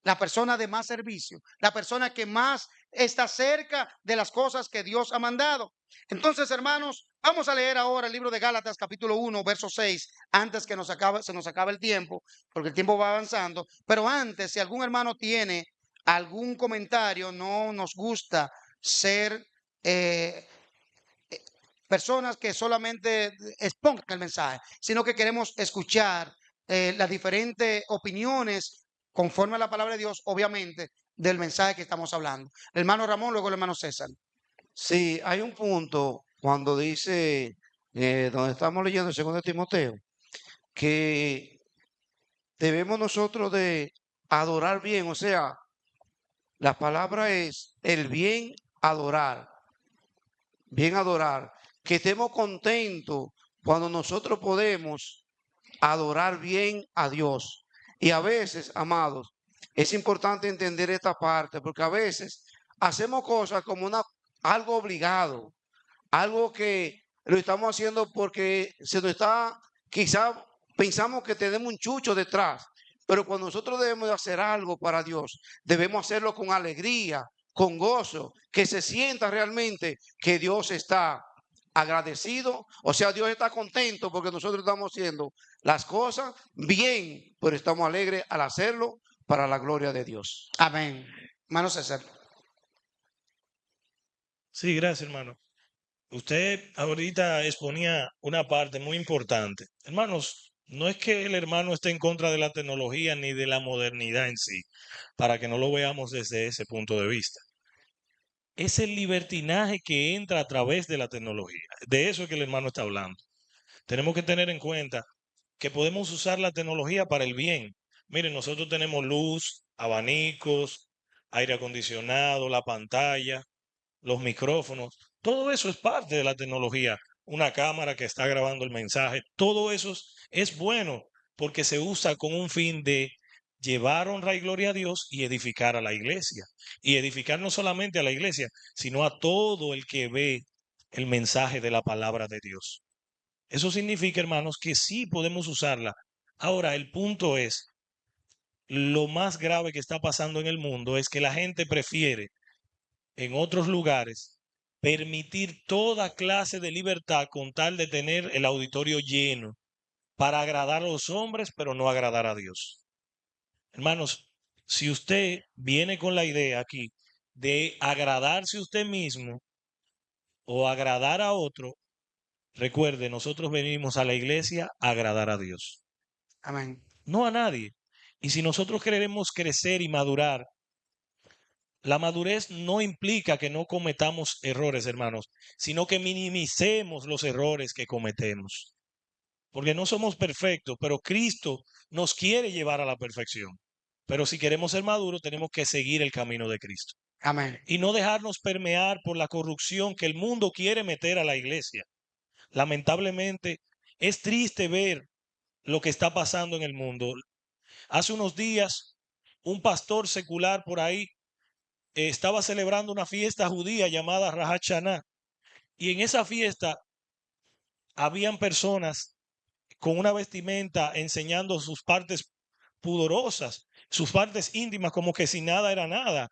La persona de más servicio, la persona que más está cerca de las cosas que Dios ha mandado. Entonces, hermanos, vamos a leer ahora el libro de Gálatas, capítulo 1, verso 6, antes que se nos acabe el tiempo, porque el tiempo va avanzando. Pero antes, si algún hermano tiene algún comentario, no nos gusta ser personas que solamente expongan el mensaje, sino que queremos escuchar las diferentes opiniones conforme a la palabra de Dios, obviamente, del mensaje que estamos hablando. El hermano Ramón, luego el hermano César. Sí, hay un punto cuando dice, donde estamos leyendo el 2 Timoteo, que debemos nosotros de adorar bien, o sea, la palabra es el bien adorar, que estemos contentos cuando nosotros podemos adorar bien a Dios. Y a veces, amados, es importante entender esta parte, porque a veces hacemos cosas como algo obligado, algo que lo estamos haciendo porque se nos está, quizá pensamos que tenemos un chucho detrás, pero cuando nosotros debemos de hacer algo para Dios, debemos hacerlo con alegría, con gozo, que se sienta realmente que Dios está agradecido, o sea, Dios está contento porque nosotros estamos haciendo las cosas bien, pero estamos alegres al hacerlo para la gloria de Dios. Amén. Hermano César. Sí, gracias, hermano. Usted ahorita exponía una parte muy importante. Hermanos, no es que el hermano esté en contra de la tecnología ni de la modernidad en sí, para que no lo veamos desde ese punto de vista. Es el libertinaje que entra a través de la tecnología. De eso es que el hermano está hablando. Tenemos que tener en cuenta que podemos usar la tecnología para el bien. Miren, nosotros tenemos luz, abanicos, aire acondicionado, la pantalla, los micrófonos, todo eso es parte de la tecnología. Una cámara que está grabando el mensaje, todo eso es bueno porque se usa con un fin de llevar honra y gloria a Dios y edificar a la iglesia. Y edificar no solamente a la iglesia, sino a todo el que ve el mensaje de la palabra de Dios. Eso significa, hermanos, que sí podemos usarla. Ahora, el punto es, lo más grave que está pasando en el mundo es que la gente prefiere en otros lugares permitir toda clase de libertad con tal de tener el auditorio lleno para agradar a los hombres, pero no agradar a Dios. Hermanos, si usted viene con la idea aquí de agradarse usted mismo o agradar a otro, recuerde, nosotros venimos a la iglesia a agradar a Dios, Amén. no a nadie. Y si nosotros queremos crecer y madurar, la madurez no implica que no cometamos errores, hermanos, sino que minimicemos los errores que cometemos. Porque no somos perfectos, pero Cristo nos quiere llevar a la perfección. Pero si queremos ser maduros, tenemos que seguir el camino de Cristo. Amén. y no dejarnos permear por la corrupción que el mundo quiere meter a la iglesia. Lamentablemente, es triste ver lo que está pasando en el mundo. Hace unos días, un pastor secular por ahí estaba celebrando una fiesta judía llamada Rosh Hashanah, y en esa fiesta habían personas con una vestimenta enseñando sus partes pudorosas, sus partes íntimas, como que si nada era nada.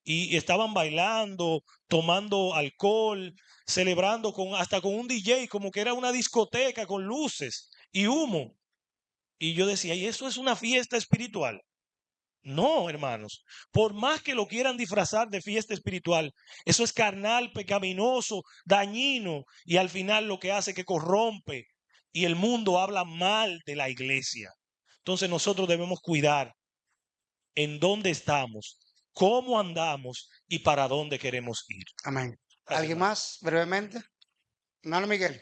Y estaban bailando, tomando alcohol, celebrando hasta con un DJ, como que era una discoteca con luces y humo. Y yo decía, ¿y eso es una fiesta espiritual? No, hermanos, por más que lo quieran disfrazar de fiesta espiritual, eso es carnal, pecaminoso, dañino, y al final lo que hace es que corrompe, y el mundo habla mal de la iglesia. Entonces nosotros debemos cuidar en dónde estamos, cómo andamos y para dónde queremos ir. Amén. Gracias, ¿Alguien hermano. más brevemente? Hermano Miguel.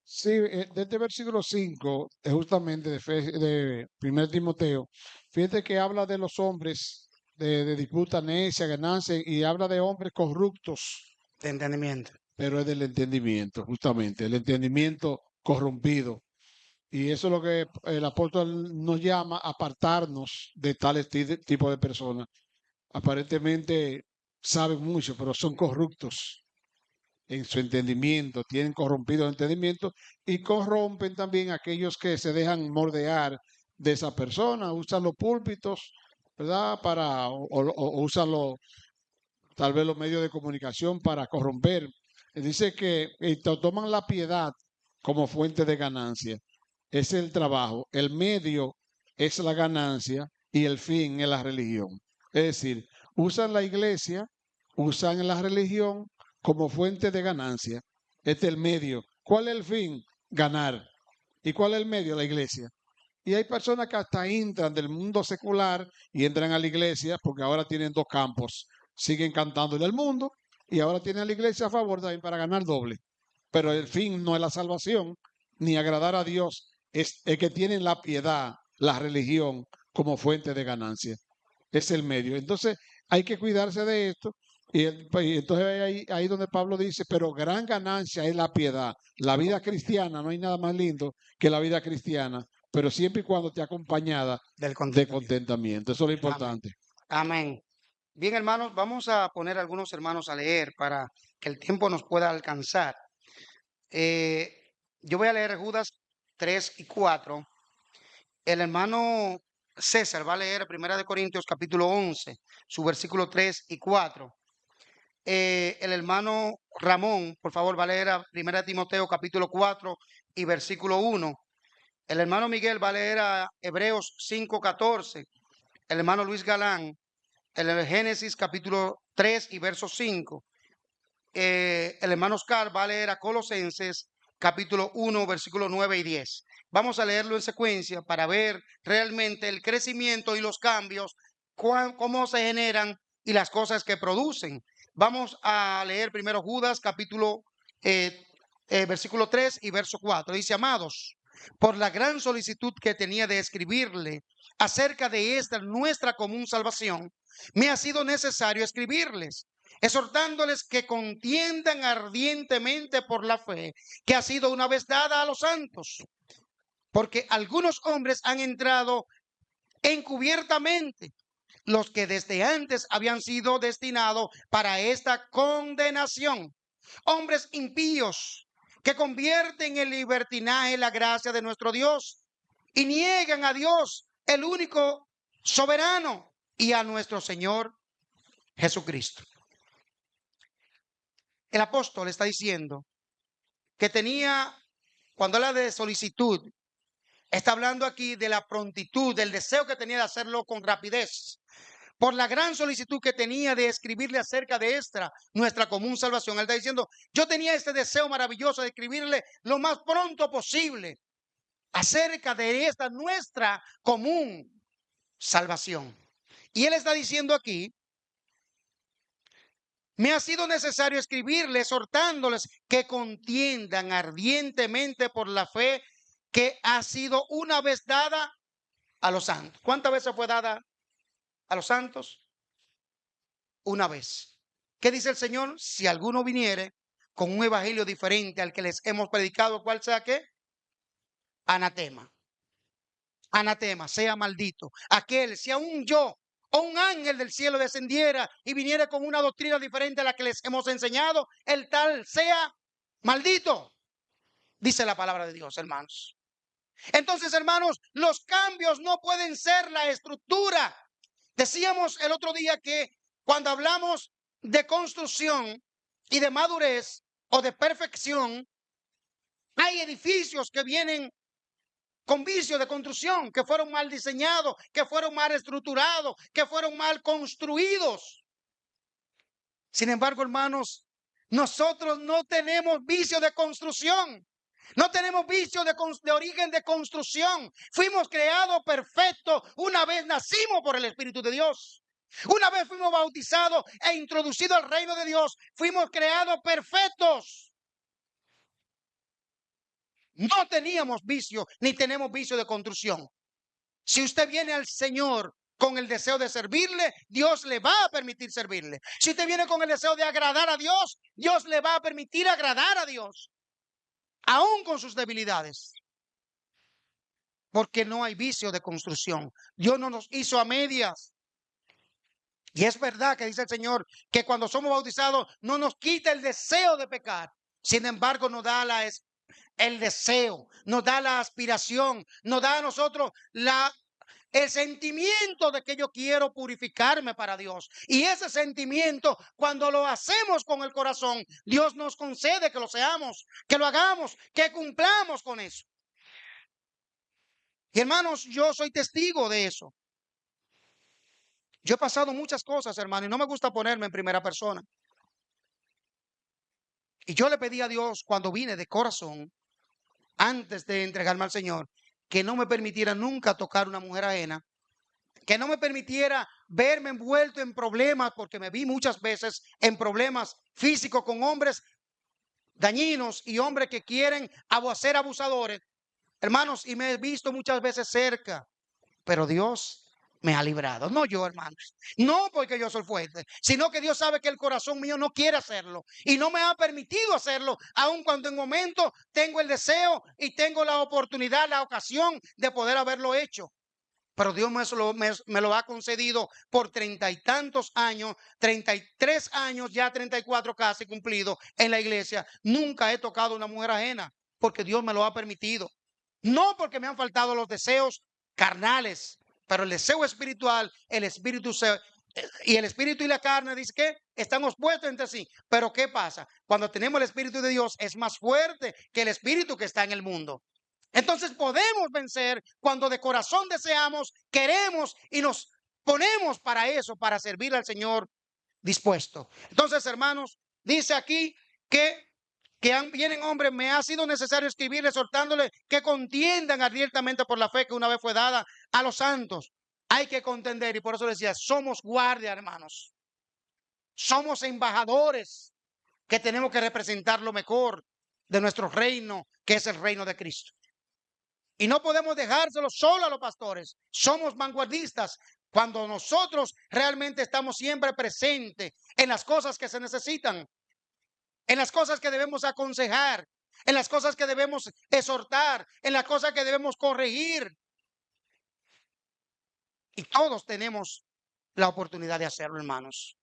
Sí, de este versículo 5, justamente de 1 Timoteo, fíjate que habla de los hombres de disputa necia, ganancia, y habla de hombres corruptos, De entendimiento. pero es del entendimiento, justamente, el entendimiento corrompido. Y eso es lo que el apóstol nos llama a apartarnos de tales tipo de personas. Aparentemente saben mucho, pero son corruptos en su entendimiento, tienen corrompido el entendimiento y corrompen también a aquellos que se dejan moldear de esa persona, usan los púlpitos, ¿verdad? O usan tal vez los medios de comunicación para corromper. Dice que toman la piedad como fuente de ganancia. Es el trabajo, el medio es la ganancia y el fin es la religión. Es decir, usan la iglesia, usan la religión como fuente de ganancia. Este es el medio. ¿Cuál es el fin? Ganar. ¿Y cuál es el medio? La iglesia. Y hay personas que hasta entran del mundo secular y entran a la iglesia porque ahora tienen dos campos. Siguen cantando en el mundo y ahora tienen a la iglesia a favor también para ganar doble. Pero el fin no es la salvación ni agradar a Dios, es que tienen la piedad, la religión como fuente de ganancia. Es el medio. Entonces hay que cuidarse de esto. Y entonces ahí donde Pablo dice, pero gran ganancia es la piedad. La vida cristiana, no hay nada más lindo que la vida cristiana, pero siempre y cuando esté acompañada Del de contentamiento. contentamiento. Eso es lo importante. Amén. Bien, hermanos, vamos a poner a algunos hermanos a leer para que el tiempo nos pueda alcanzar. Yo voy a leer Judas 3 y 4. El hermano César va a leer 1 Corintios capítulo 11, su versículo 3 y 4. El hermano Ramón, por favor, va a leer a 1 Timoteo capítulo 4 y versículo 1. El hermano Miguel va a leer a Hebreos 5:14. El hermano Luis Galán, el Génesis capítulo 3 y verso 5. El hermano Oscar va a leer a Colosenses capítulo 1, versículo 9 y 10. Vamos a leerlo en secuencia para ver realmente el crecimiento y los cambios, cómo se generan y las cosas que producen. Vamos a leer primero Judas capítulo versículo 3 y verso 4. Dice: amados, por la gran solicitud que tenía de escribirle acerca de esta nuestra común salvación, me ha sido necesario escribirles, exhortándoles que contiendan ardientemente por la fe que ha sido una vez dada a los santos, porque algunos hombres han entrado encubiertamente, los que desde antes habían sido destinados para esta condenación, hombres impíos que convierten en libertinaje la gracia de nuestro Dios y niegan a Dios, el único soberano, y a nuestro Señor Jesucristo. El apóstol está diciendo que tenía, cuando habla de solicitud, está hablando aquí de la prontitud, del deseo que tenía de hacerlo con rapidez, por la gran solicitud que tenía de escribirle acerca de esta, nuestra común salvación. Él está diciendo, yo tenía este deseo maravilloso de escribirle lo más pronto posible acerca de esta nuestra común salvación. Y él está diciendo aquí, me ha sido necesario escribirles, exhortándoles que contiendan ardientemente por la fe que ha sido una vez dada a los santos. ¿Cuántas veces fue dada a los santos una vez. ¿Qué dice el Señor? Si alguno viniere con un evangelio diferente al que les hemos predicado, ¿cuál sea qué? Anatema. Anatema, sea maldito. Aquel, si aún yo o un ángel del cielo descendiera y viniera con una doctrina diferente a la que les hemos enseñado, el tal sea maldito. Dice la palabra de Dios, hermanos. Entonces, hermanos, los cambios no pueden ser la estructura. Decíamos el otro día que cuando hablamos de construcción y de madurez o de perfección, hay edificios que vienen con vicio de construcción, que fueron mal diseñados, que fueron mal estructurados, que fueron mal construidos. Sin embargo, hermanos, nosotros no tenemos vicio de construcción. No tenemos vicio de origen de construcción. Fuimos creados perfectos. Una vez nacimos por el Espíritu de Dios. Una vez fuimos bautizados e introducidos al reino de Dios. Fuimos creados perfectos. No teníamos vicio, ni tenemos vicio de construcción. Si usted viene al Señor con el deseo de servirle, Dios le va a permitir servirle. Si usted viene con el deseo de agradar a Dios, Dios le va a permitir agradar a Dios, aún con sus debilidades. Porque no hay vicio de construcción. Dios no nos hizo a medias. Y es verdad que dice el Señor que cuando somos bautizados no nos quita el deseo de pecar. Sin embargo, nos da el deseo, nos da la aspiración, nos da a nosotros el sentimiento de que yo quiero purificarme para Dios. Y ese sentimiento, cuando lo hacemos con el corazón, Dios nos concede que lo seamos, que lo hagamos, que cumplamos con eso. Y hermanos, yo soy testigo de eso. Yo he pasado muchas cosas, hermano, y no me gusta ponerme en primera persona. Y yo le pedí a Dios cuando vine de corazón, antes de entregarme al Señor, que no me permitiera nunca tocar una mujer ajena, que no me permitiera verme envuelto en problemas, porque me vi muchas veces en problemas físicos con hombres dañinos y hombres que quieren ser abusadores, hermanos, y me he visto muchas veces cerca, pero Dios me ha librado, no yo, hermanos, no porque yo soy fuerte, sino que Dios sabe que el corazón mío no quiere hacerlo y no me ha permitido hacerlo, aun cuando en momento tengo el deseo y tengo la oportunidad, la ocasión de poder haberlo hecho. Pero Dios me lo ha concedido por 30 y tantos años, 33 años, ya 34 casi cumplido en la iglesia. Nunca he tocado una mujer ajena porque Dios me lo ha permitido. No porque me han faltado los deseos carnales, pero el deseo espiritual, el espíritu y la carne, dice que están opuestos entre sí. Pero ¿qué pasa? Cuando tenemos el Espíritu de Dios es más fuerte que el espíritu que está en el mundo. Entonces podemos vencer cuando de corazón deseamos, queremos y nos ponemos para eso, para servir al Señor dispuesto. Entonces, hermanos, dice aquí que vienen hombres, me ha sido necesario escribir exhortándoles que contiendan abiertamente por la fe que una vez fue dada a los santos. Hay que contender y por eso decía, somos guardias, hermanos. Somos embajadores que tenemos que representar lo mejor de nuestro reino, que es el reino de Cristo. Y no podemos dejárselo solo a los pastores. Somos vanguardistas cuando nosotros realmente estamos siempre presentes en las cosas que se necesitan, en las cosas que debemos aconsejar, en las cosas que debemos exhortar, en las cosas que debemos corregir. Y todos tenemos la oportunidad de hacerlo, hermanos.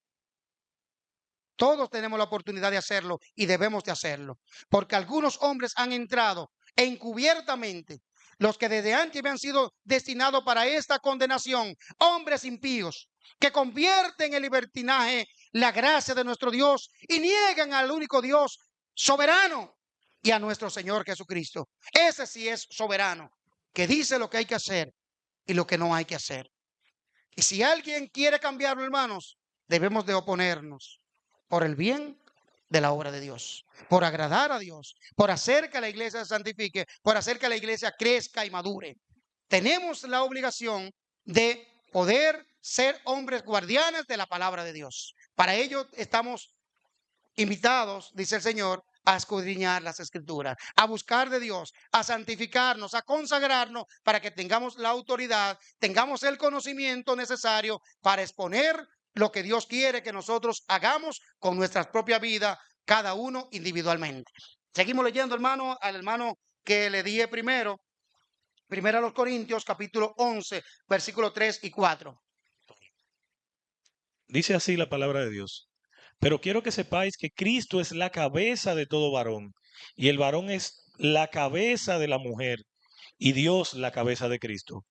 Todos tenemos la oportunidad de hacerlo y debemos de hacerlo. Porque algunos hombres han entrado encubiertamente, los que desde antes habían sido destinados para esta condenación, hombres impíos, que convierten en libertinaje la gracia de nuestro Dios y niegan al único Dios soberano y a nuestro Señor Jesucristo. Ese sí es soberano, que dice lo que hay que hacer y lo que no hay que hacer. Y si alguien quiere cambiarlo, hermanos, debemos de oponernos por el bien de la obra de Dios, por agradar a Dios, por hacer que la iglesia se santifique, por hacer que la iglesia crezca y madure. Tenemos la obligación de poder ser hombres guardianes de la palabra de Dios. Para ello estamos invitados, dice el Señor, a escudriñar las escrituras, a buscar de Dios, a santificarnos, a consagrarnos para que tengamos la autoridad, tengamos el conocimiento necesario para exponer lo que Dios quiere que nosotros hagamos con nuestras propias vidas, cada uno individualmente. Seguimos leyendo, hermano, al hermano que le dije primero, primero a los Corintios, capítulo 11, versículos 3 y 4. Dice así la palabra de Dios. Pero quiero que sepáis que Cristo es la cabeza de todo varón, y el varón es la cabeza de la mujer, y Dios la cabeza de Cristo.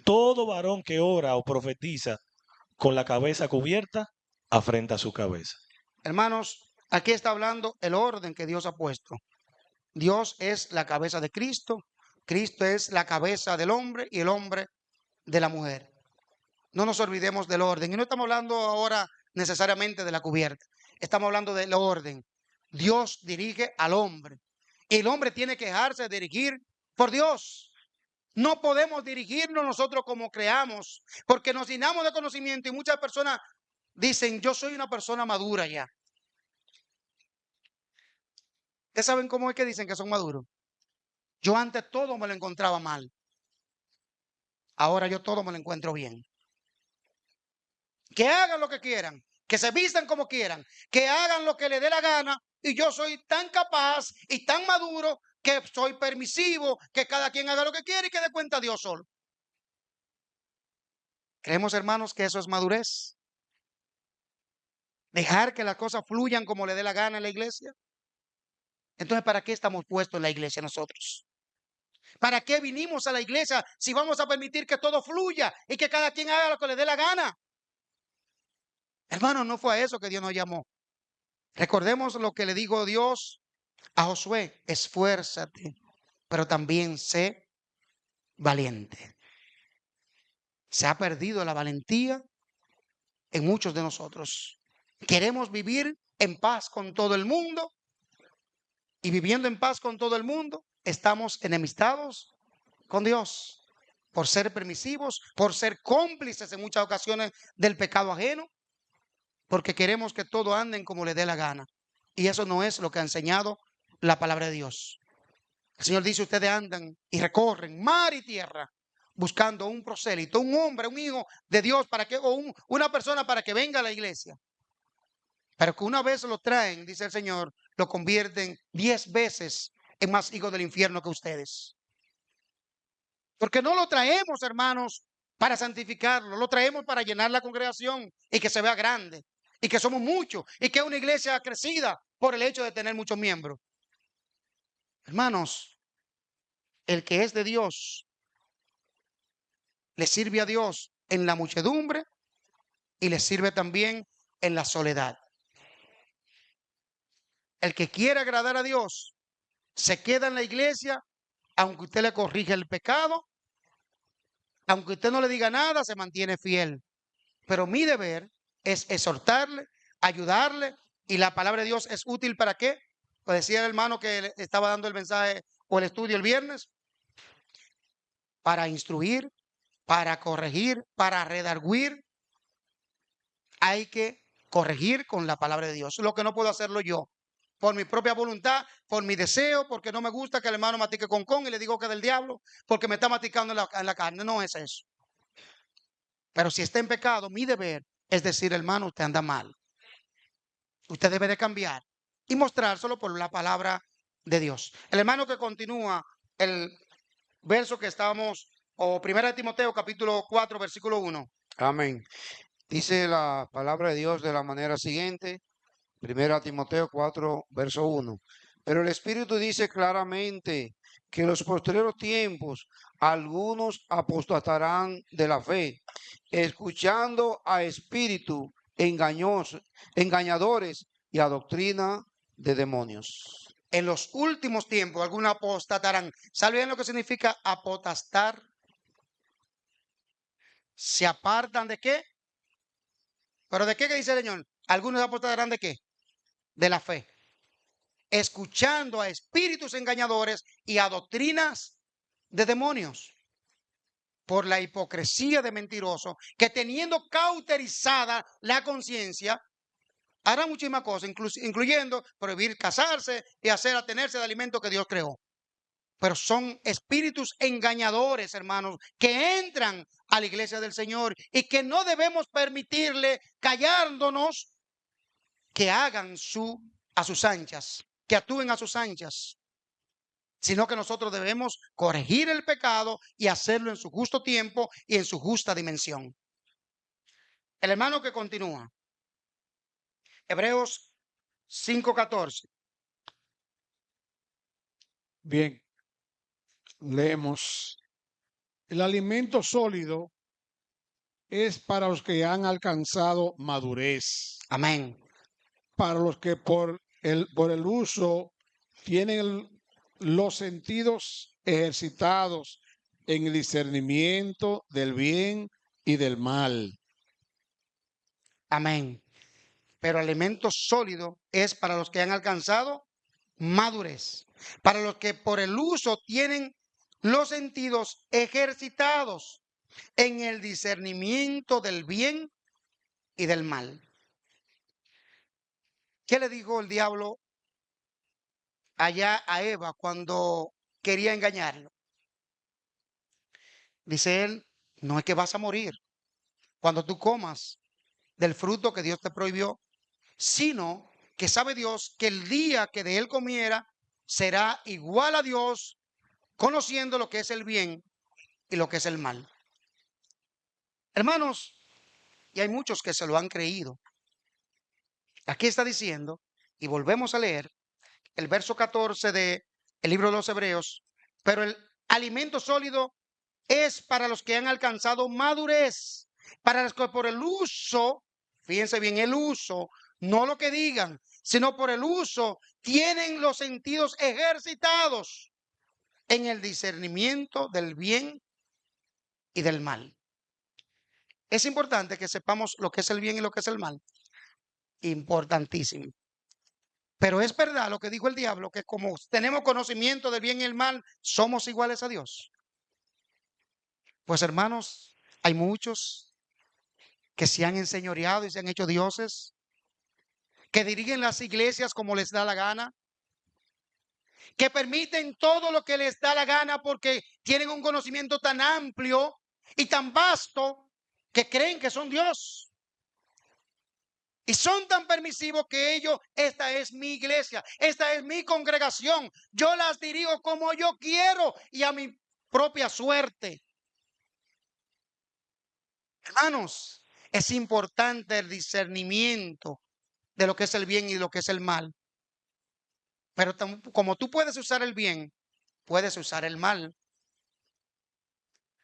Todo varón que ora o profetiza con la cabeza cubierta, afrenta su cabeza. Hermanos, aquí está hablando el orden que Dios ha puesto. Dios es la cabeza de Cristo, Cristo es la cabeza del hombre y el hombre de la mujer. No nos olvidemos del orden. Y no estamos hablando ahora necesariamente de la cubierta. Estamos hablando del orden. Dios dirige al hombre. Y el hombre tiene que dejarse dirigir por Dios. No podemos dirigirnos nosotros como creamos, porque nos llenamos de conocimiento y muchas personas dicen, yo soy una persona madura ya. ¿Ustedes saben cómo es que dicen que son maduros? Yo antes todo me lo encontraba mal. Ahora yo todo me lo encuentro bien. Que hagan lo que quieran, que se vistan como quieran, que hagan lo que les dé la gana, y yo soy tan capaz y tan maduro que soy permisivo, que cada quien haga lo que quiere y que dé cuenta a Dios solo. Creemos, hermanos, que eso es madurez. Dejar que las cosas fluyan como le dé la gana en la iglesia. Entonces, ¿para qué estamos puestos en la iglesia nosotros? ¿Para qué vinimos a la iglesia si vamos a permitir que todo fluya y que cada quien haga lo que le dé la gana? Hermano, no fue a eso que Dios nos llamó. Recordemos lo que le dijo Dios a Josué: esfuérzate, pero también sé valiente. Se ha perdido la valentía en muchos de nosotros. Queremos vivir en paz con todo el mundo, y viviendo en paz con todo el mundo, estamos enemistados con Dios por ser permisivos, por ser cómplices en muchas ocasiones del pecado ajeno, porque queremos que todo anden como le dé la gana. Y eso no es lo que ha enseñado la palabra de Dios. El Señor dice, ustedes andan y recorren mar y tierra buscando un prosélito, un hombre, un hijo de Dios, una persona para que venga a la iglesia. Pero que una vez lo traen, dice el Señor, lo convierten 10 veces en más hijos del infierno que ustedes. Porque no lo traemos, hermanos, para santificarlo, lo traemos para llenar la congregación y que se vea grande, y que somos muchos, y que es una iglesia crecida por el hecho de tener muchos miembros. Hermanos, el que es de Dios le sirve a Dios en la muchedumbre y le sirve también en la soledad. El que quiere agradar a Dios se queda en la iglesia, aunque usted le corrija el pecado, aunque usted no le diga nada, se mantiene fiel. Pero mi deber es exhortarle, ayudarle, y la palabra de Dios es útil ¿para qué? Pues decía el hermano que estaba dando el mensaje o el estudio el viernes, para instruir, para corregir, para redarguir. Hay que corregir con la palabra de Dios. Lo que no puedo hacerlo yo, por mi propia voluntad, por mi deseo, porque no me gusta que el hermano matique con y le digo que es del diablo, porque me está maticando en la carne. No es eso. Pero si está en pecado, mi deber es decir, hermano, usted anda mal. Usted debe de cambiar y mostrárselo por la palabra de Dios. El hermano que continúa el verso que estábamos, o 1 Timoteo capítulo 4, versículo 1. Amén. Dice la palabra de Dios de la manera siguiente, 1 Timoteo 4, verso 1. Pero el Espíritu dice claramente que en los posteriores tiempos algunos apostatarán de la fe, escuchando a espíritu engañadores y a doctrina de demonios. En los últimos tiempos algunos apostatarán. ¿Saben lo que significa apostar? ¿Se apartan de qué? ¿Pero de qué dice el Señor? Algunos apostatarán de qué? De la fe. Escuchando a espíritus engañadores y a doctrinas de demonios. Por la hipocresía de mentirosos que, teniendo cauterizada la conciencia, hará muchísimas cosas, incluyendo prohibir casarse y hacer atenerse de alimentos que Dios creó. Pero son espíritus engañadores, hermanos, que entran a la iglesia del Señor y que no debemos permitirle, callándonos, que hagan a sus anchas, que actúen a sus anchas, sino que nosotros debemos corregir el pecado y hacerlo en su justo tiempo y en su justa dimensión. El hermano que continúa, Hebreos 5:14. Bien, leemos. El alimento sólido es para los que han alcanzado madurez, Amén. para los que por el uso tienen los sentidos ejercitados en el discernimiento del bien y del mal. Amén. Pero alimento sólido es para los que han alcanzado madurez, para los que por el uso tienen los sentidos ejercitados en el discernimiento del bien y del mal. ¿Qué le dijo el diablo allá a Eva cuando quería engañarlo? Dice él, no es que vas a morir cuando tú comas del fruto que Dios te prohibió, sino que sabe Dios que el día que de él comiera será igual a Dios, conociendo lo que es el bien y lo que es el mal. Hermanos, y hay muchos que se lo han creído. Aquí está diciendo, y volvemos a leer el verso 14 del libro de los Hebreos, pero el alimento sólido es para los que han alcanzado madurez, para los que por el uso, fíjense bien, el uso, no lo que digan, sino por el uso, tienen los sentidos ejercitados en el discernimiento del bien y del mal. Es importante que sepamos lo que es el bien y lo que es el mal. Importantísimo. Pero es verdad lo que dijo el diablo, que como tenemos conocimiento del bien y el mal, somos iguales a Dios. Pues hermanos, hay muchos que se han enseñoreado y se han hecho dioses, que dirigen las iglesias como les da la gana, que permiten todo lo que les da la gana porque tienen un conocimiento tan amplio y tan vasto que creen que son Dios. Y son tan permisivos que ellos, esta es mi iglesia, esta es mi congregación, yo las dirijo como yo quiero y a mi propia suerte. Hermanos, es importante el discernimiento de lo que es el bien y lo que es el mal. Pero como tú puedes usar el bien, puedes usar el mal.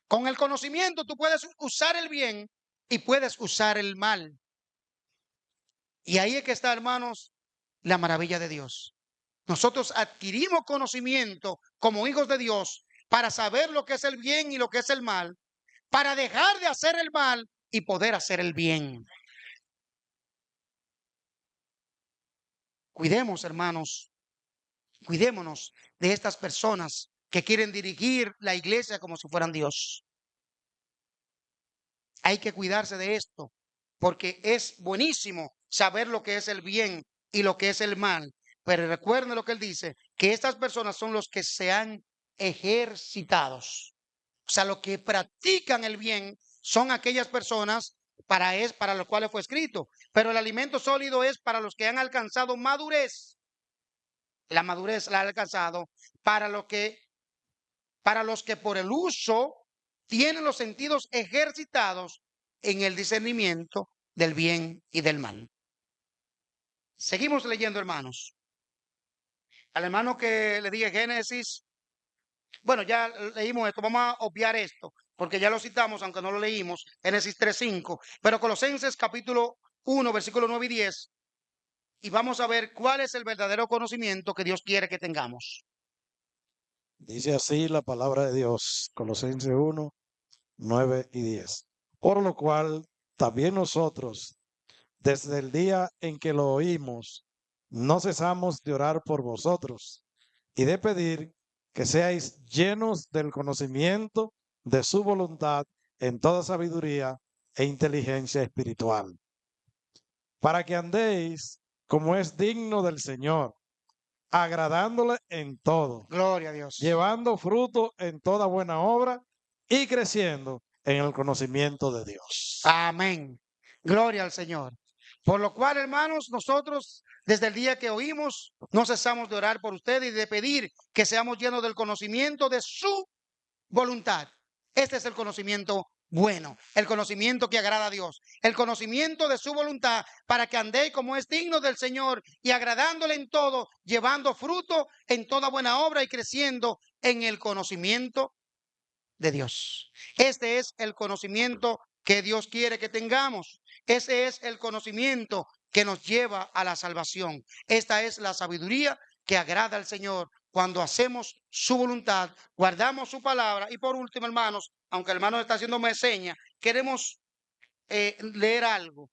Con el conocimiento tú puedes usar el bien y puedes usar el mal. Y ahí es que está, hermanos, la maravilla de Dios. Nosotros adquirimos conocimiento como hijos de Dios para saber lo que es el bien y lo que es el mal, para dejar de hacer el mal y poder hacer el bien. Cuidemos, hermanos, cuidémonos de estas personas que quieren dirigir la iglesia como si fueran Dios. Hay que cuidarse de esto, porque es buenísimo saber lo que es el bien y lo que es el mal. Pero recuerden lo que él dice, que estas personas son los que se han ejercitados. O sea, los que practican el bien son aquellas personas para los cuales fue escrito. Pero el alimento sólido es para los que han alcanzado madurez. La madurez la ha alcanzado para los que por el uso tienen los sentidos ejercitados en el discernimiento del bien y del mal. Seguimos leyendo, hermanos. Al hermano que le dije Génesis, bueno, ya leímos esto, vamos a obviar esto, porque ya lo citamos, aunque no lo leímos, Génesis 3:5, pero Colosenses capítulo 1, versículos 9 y 10, y vamos a ver cuál es el verdadero conocimiento que Dios quiere que tengamos. Dice así la palabra de Dios, Colosenses 1, 9 y 10. Por lo cual, también nosotros, desde el día en que lo oímos, no cesamos de orar por vosotros y de pedir que seáis llenos del conocimiento de su voluntad en toda sabiduría e inteligencia espiritual, para que andéis como es digno del Señor, agradándole en todo, Gloria a Dios. llevando fruto en toda buena obra y creciendo en el conocimiento de Dios. Amén. Gloria al Señor. Por lo cual, hermanos, nosotros desde el día que oímos, no cesamos de orar por ustedes y de pedir que seamos llenos del conocimiento de su voluntad. Este es el conocimiento bueno, el conocimiento que agrada a Dios, el conocimiento de su voluntad, para que andéis como es digno del Señor y agradándole en todo, llevando fruto en toda buena obra y creciendo en el conocimiento de Dios. Este es el conocimiento que Dios quiere que tengamos. Ese es el conocimiento que nos lleva a la salvación. Esta es la sabiduría que agrada al Señor cuando hacemos su voluntad, guardamos su palabra. Y por último, hermanos, aunque el hermano está haciéndome seña, queremos leer algo.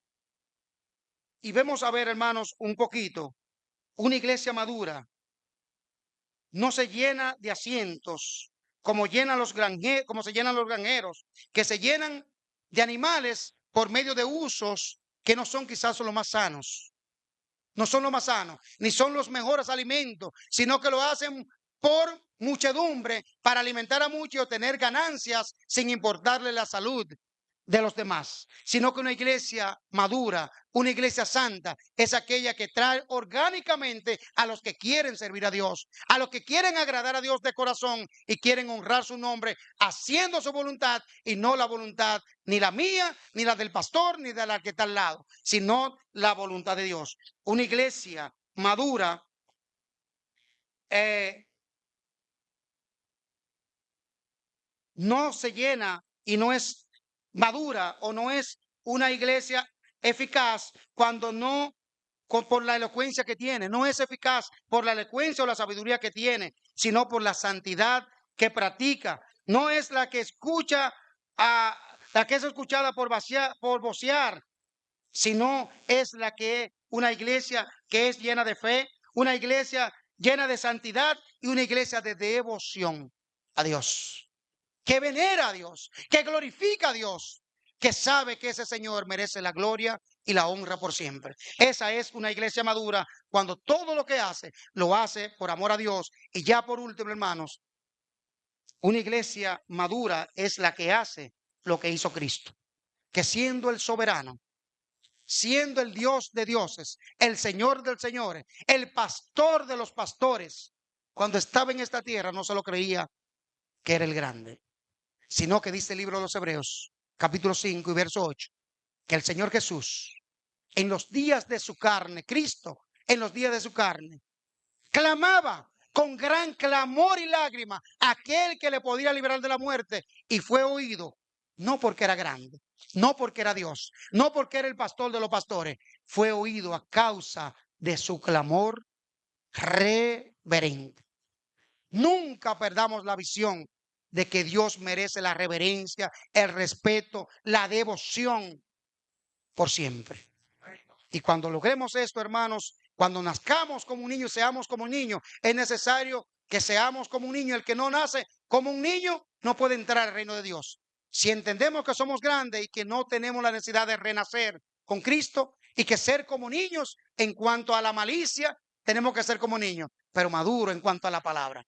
Y vemos a ver, hermanos, un poquito. Una iglesia madura no se llena de asientos como se llenan los granjeros, que se llenan de animales por medio de usos que no son quizás los más sanos. No son los más sanos, ni son los mejores alimentos, sino que lo hacen por muchedumbre, para alimentar a muchos y obtener ganancias sin importarle la salud de los demás, sino que una iglesia madura, una iglesia santa, es aquella que trae orgánicamente a los que quieren servir a Dios, a los que quieren agradar a Dios de corazón y quieren honrar su nombre, haciendo su voluntad y no la voluntad ni la mía, ni la del pastor, ni de la que está al lado, sino la voluntad de Dios. Una iglesia madura no se llena y no es madura, o no es una iglesia eficaz cuando no por la elocuencia que tiene, no es eficaz por la elocuencia o la sabiduría que tiene, sino por la santidad que practica. No es la que escucha la que es escuchada por vocear, sino es la que es una iglesia que es llena de fe, una iglesia llena de santidad y una iglesia de devoción a Dios, que venera a Dios, que glorifica a Dios, que sabe que ese Señor merece la gloria y la honra por siempre. Esa es una iglesia madura, cuando todo lo que hace, lo hace por amor a Dios. Y ya por último, hermanos, una iglesia madura es la que hace lo que hizo Cristo, que siendo el soberano, siendo el Dios de dioses, el Señor del señores, el pastor de los pastores, cuando estaba en esta tierra no se lo creía que era el grande, sino que dice el libro de los Hebreos, capítulo 5 y verso 8, que el Señor Jesús, en los días de su carne, Cristo, en los días de su carne, clamaba con gran clamor y lágrima a aquel que le podía liberar de la muerte, y fue oído, no porque era grande, no porque era Dios, no porque era el pastor de los pastores, fue oído a causa de su clamor reverente. Nunca perdamos la visión de que Dios merece la reverencia, el respeto, la devoción por siempre. Y cuando logremos esto, hermanos, cuando nazcamos como un niño, seamos como un niño, es necesario que seamos como un niño. El que no nace como un niño no puede entrar al reino de Dios. Si entendemos que somos grandes y que no tenemos la necesidad de renacer con Cristo, y que ser como niños en cuanto a la malicia, tenemos que ser como niños, pero maduro en cuanto a la palabra.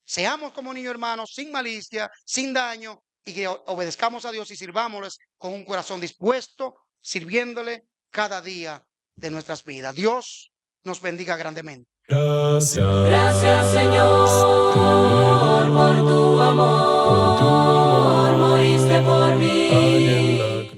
Seamos como niños, hermanos, sin malicia, sin daño, y que obedezcamos a Dios y sirvámosles con un corazón dispuesto, sirviéndole cada día de nuestras vidas. Dios nos bendiga grandemente. Gracias, Señor, por tu amor, moriste por mí.